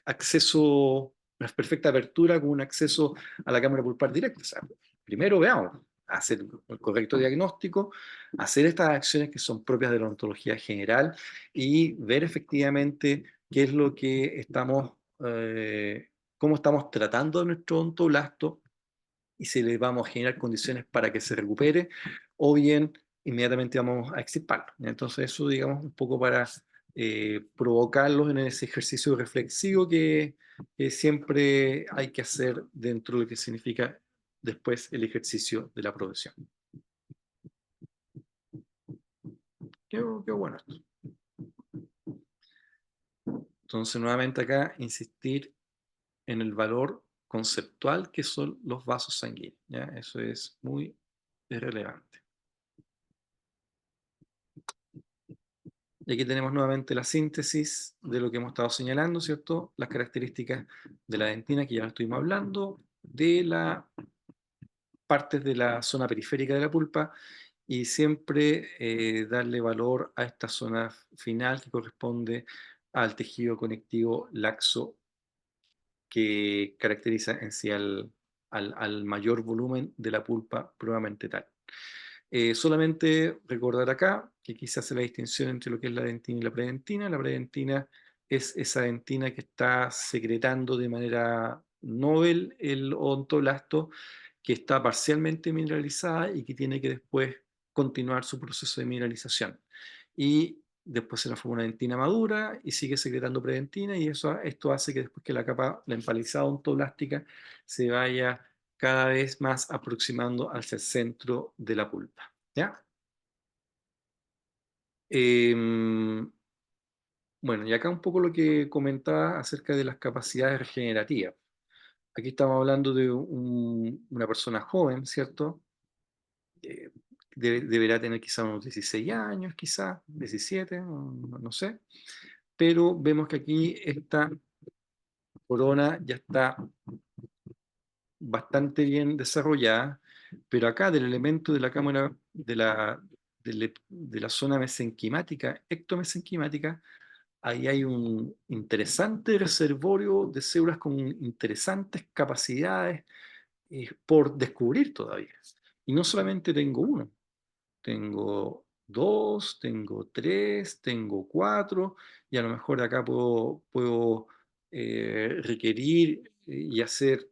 acceso, una perfecta apertura con un acceso a la cámara pulpar directa. O sea, primero veamos, hacer el correcto diagnóstico, hacer estas acciones que son propias de la odontología general y ver efectivamente qué es lo que cómo estamos tratando a nuestro odontoblasto y si le vamos a generar condiciones para que se recupere o bien inmediatamente vamos a extirparlo. Entonces eso, digamos, un poco para provocarlos en ese ejercicio reflexivo que siempre hay que hacer dentro de lo que significa después el ejercicio de la profesión. Qué bueno esto. Entonces, nuevamente acá, insistir en el valor conceptual que son los vasos sanguíneos. ¿Ya? Eso es muy relevante. Y aquí tenemos nuevamente la síntesis de lo que hemos estado señalando, ¿cierto? Las características de la dentina que ya estuvimos hablando, de las partes de la zona periférica de la pulpa y siempre darle valor a esta zona final que corresponde al tejido conectivo laxo que caracteriza en sí al mayor volumen de la pulpa probablemente tal. Solamente recordar acá que aquí se hace la distinción entre lo que es la dentina y la predentina. La predentina es esa dentina que está secretando de manera novel el odontoblasto, que está parcialmente mineralizada y que tiene que después continuar su proceso de mineralización. Y después se forma una dentina madura y sigue secretando predentina y esto hace que después que la capa, la empalizada odontoblástica, se vaya cada vez más aproximando hacia el centro de la pulpa. ¿Ya? Bueno, y acá un poco lo que comentaba acerca de las capacidades regenerativas. Aquí estamos hablando de una persona joven, ¿cierto? Eh, deberá tener quizá unos 16 años, quizá 17, no sé. Pero vemos que aquí esta corona ya está bastante bien desarrollada, pero acá del elemento de la cámara de la zona mesenquimática, ectomesenquimática, ahí hay un interesante reservorio de células con interesantes capacidades por descubrir todavía. Y no solamente tengo uno, tengo dos, tengo tres, tengo cuatro, y a lo mejor acá puedo requerir y hacer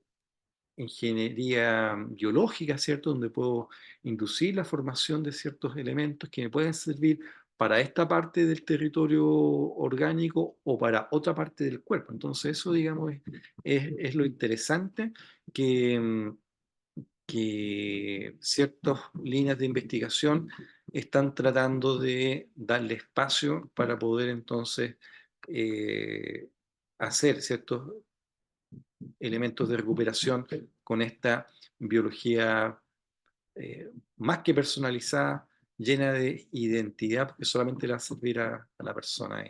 ingeniería biológica, ¿cierto? Donde puedo inducir la formación de ciertos elementos que me pueden servir para esta parte del territorio orgánico o para otra parte del cuerpo. Entonces eso, digamos, es lo interesante que, que ciertas líneas de investigación están tratando de darle espacio para poder entonces eh, hacer ciertos elementos de recuperación con esta biología más que personalizada, llena de identidad, porque solamente le va a servir a la persona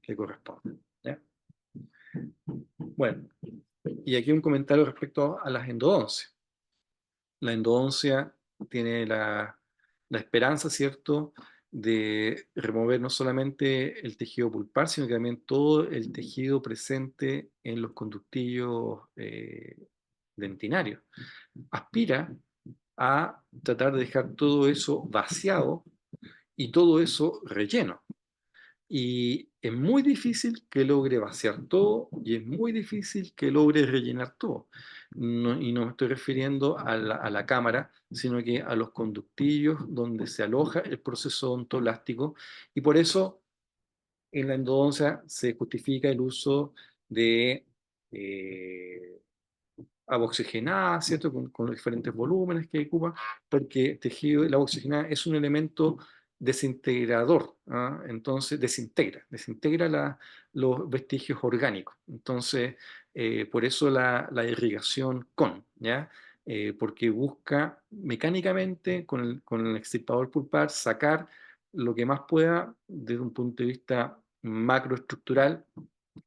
que corresponde. ¿Ya? Bueno, y aquí un comentario respecto a las endodoncias. La endodoncia tiene la esperanza, ¿cierto?, de remover no solamente el tejido pulpar, sino que también todo el tejido presente en los conductillos dentinarios. Aspira a tratar de dejar todo eso vaciado y todo eso relleno. Y es muy difícil que logre vaciar todo y es muy difícil que logre rellenar todo. Y no me estoy refiriendo a la cámara, sino que a los conductillos donde se aloja el proceso odontoblástico. Y por eso en la endodoncia se justifica el uso de eh, agua oxigenada, ¿cierto? Con los diferentes volúmenes que ocupa, porque tejido, el agua oxigenada es un elemento desintegrador, ¿ah? Entonces desintegra los vestigios orgánicos. Entonces, por eso la irrigación ¿ya? Porque busca mecánicamente con el extirpador pulpar sacar lo que más pueda desde un punto de vista macroestructural,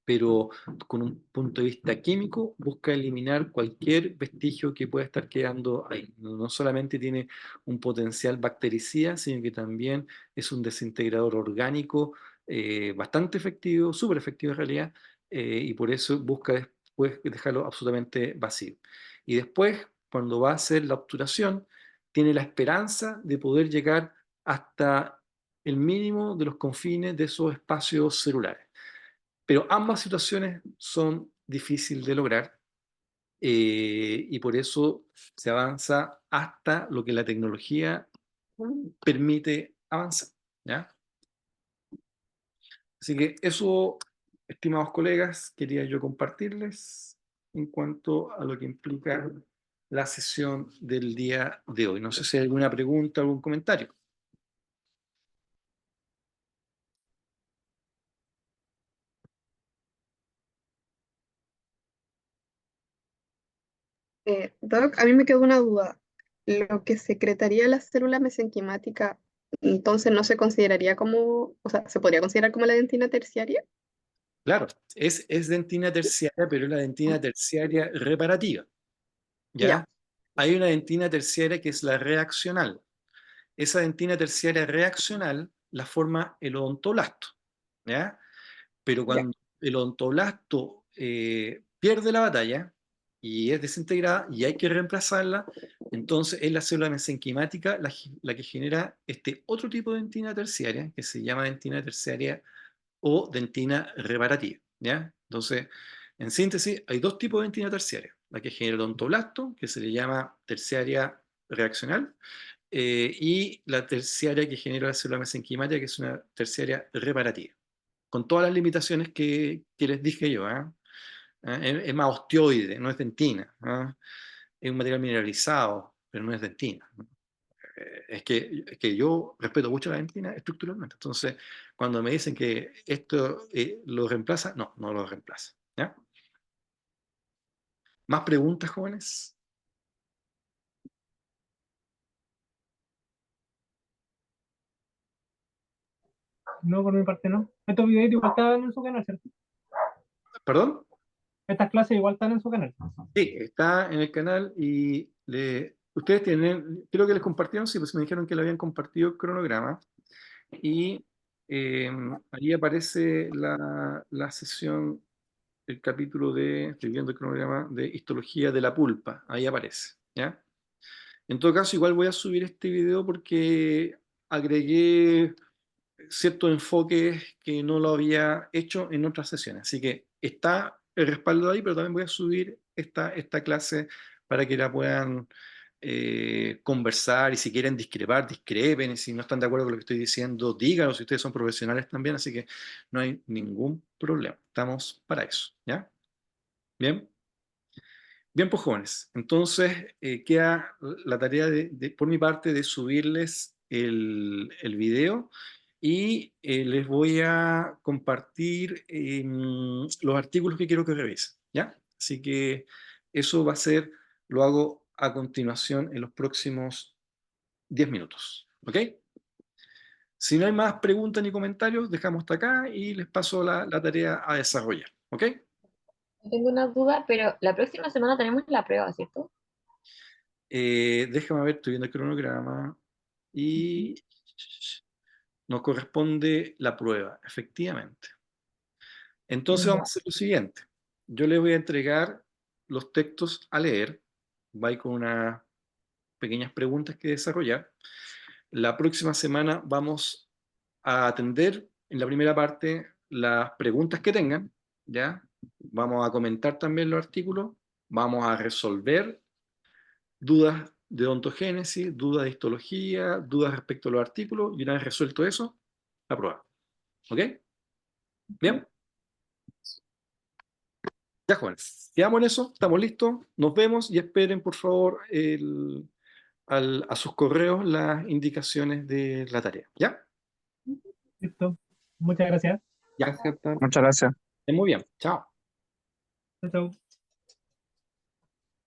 pero con un punto de vista químico busca eliminar cualquier vestigio que pueda estar quedando ahí. No solamente tiene un potencial bactericida, sino que también es un desintegrador orgánico bastante efectivo, súper efectivo en realidad, y por eso busca después dejarlo absolutamente vacío. Y después, cuando va a hacer la obturación, tiene la esperanza de poder llegar hasta el mínimo de los confines de esos espacios celulares. Pero ambas situaciones son difíciles de lograr y por eso se avanza hasta lo que la tecnología permite avanzar. ¿Ya? Así que eso, estimados colegas, quería yo compartirles en cuanto a lo que implica la sesión del día de hoy. No sé si hay alguna pregunta, algún comentario. Doc, a mí me quedó una duda. Lo que secretaría la célula mesenquimática, entonces no se consideraría como, o sea, ¿se podría considerar como la dentina terciaria? Claro, es dentina terciaria, pero es la dentina terciaria reparativa. ¿Ya? Ya, Hay una dentina terciaria que es la reaccional. Esa dentina terciaria reaccional la forma el odontoblasto, ¿ya? Pero ya, cuando el odontoblasto pierde la batalla y es desintegrada y hay que reemplazarla, entonces es la célula mesenquimática la que genera este otro tipo de dentina terciaria que se llama dentina terciaria o dentina reparativa, ¿ya? Entonces, en síntesis, hay dos tipos de dentina terciaria. La que genera el odontoblasto, que se le llama terciaria reaccional, y la terciaria que genera la célula mesenquimática, que es una terciaria reparativa, con todas las limitaciones que les dije yo. Es más osteoide, no es dentina. Es un material mineralizado, pero no es dentina. Es que yo respeto mucho la dentina estructuralmente. Entonces, cuando me dicen que esto lo reemplaza, no, no lo reemplaza. ¿Ya? ¿Más preguntas, jóvenes? No, por mi parte no. Estos videos igual están en su canal, ¿cierto? ¿Perdón? Estas clases igual están en su canal. Sí, está en el canal y ustedes tienen, creo que les compartieron, sí, pues me dijeron que le habían compartido el cronograma y ahí aparece la sesión, el capítulo estoy viendo el cronograma de histología de la pulpa, ahí aparece, ¿ya? En todo caso, igual voy a subir este video porque agregué ciertos enfoques que no lo había hecho en otras sesiones. Así que está el respaldo de ahí, pero también voy a subir esta clase para que la puedan conversar, y si quieren discrepar, discrepen, y si no están de acuerdo con lo que estoy diciendo, díganlo, si ustedes son profesionales también, así que no hay ningún problema. Estamos para eso, ¿ya? Bien. Bien, pues jóvenes, entonces queda la tarea por mi parte de subirles el video, y les voy a compartir los artículos que quiero que revisen, ¿ya? Así que eso va a ser, lo hago a continuación en los próximos 10 minutos, ¿ok? Si no hay más preguntas ni comentarios, dejamos hasta acá y les paso la tarea a desarrollar, ¿ok? Tengo una duda, pero la próxima semana tenemos la prueba, ¿cierto? Déjame ver, estoy viendo el cronograma y nos corresponde la prueba, efectivamente. Entonces vamos a Ya. hacer lo siguiente. Yo les voy a entregar los textos a leer, va con unas pequeñas preguntas que desarrollar. La próxima semana vamos a atender en la primera parte las preguntas que tengan, ¿ya? Vamos a comentar también los artículos, vamos a resolver dudas de ontogénesis, dudas de histología, dudas respecto a los artículos, y una vez resuelto eso, la prueba. ¿Ok? Bien. Ya, jóvenes. Quedamos en eso, estamos listos, nos vemos, y esperen, por favor, a sus correos las indicaciones de la tarea. ¿Ya? Listo. Muchas gracias. Ya. Gracias, doctor. Muchas gracias. Muy bien. Chao. Chao, chao.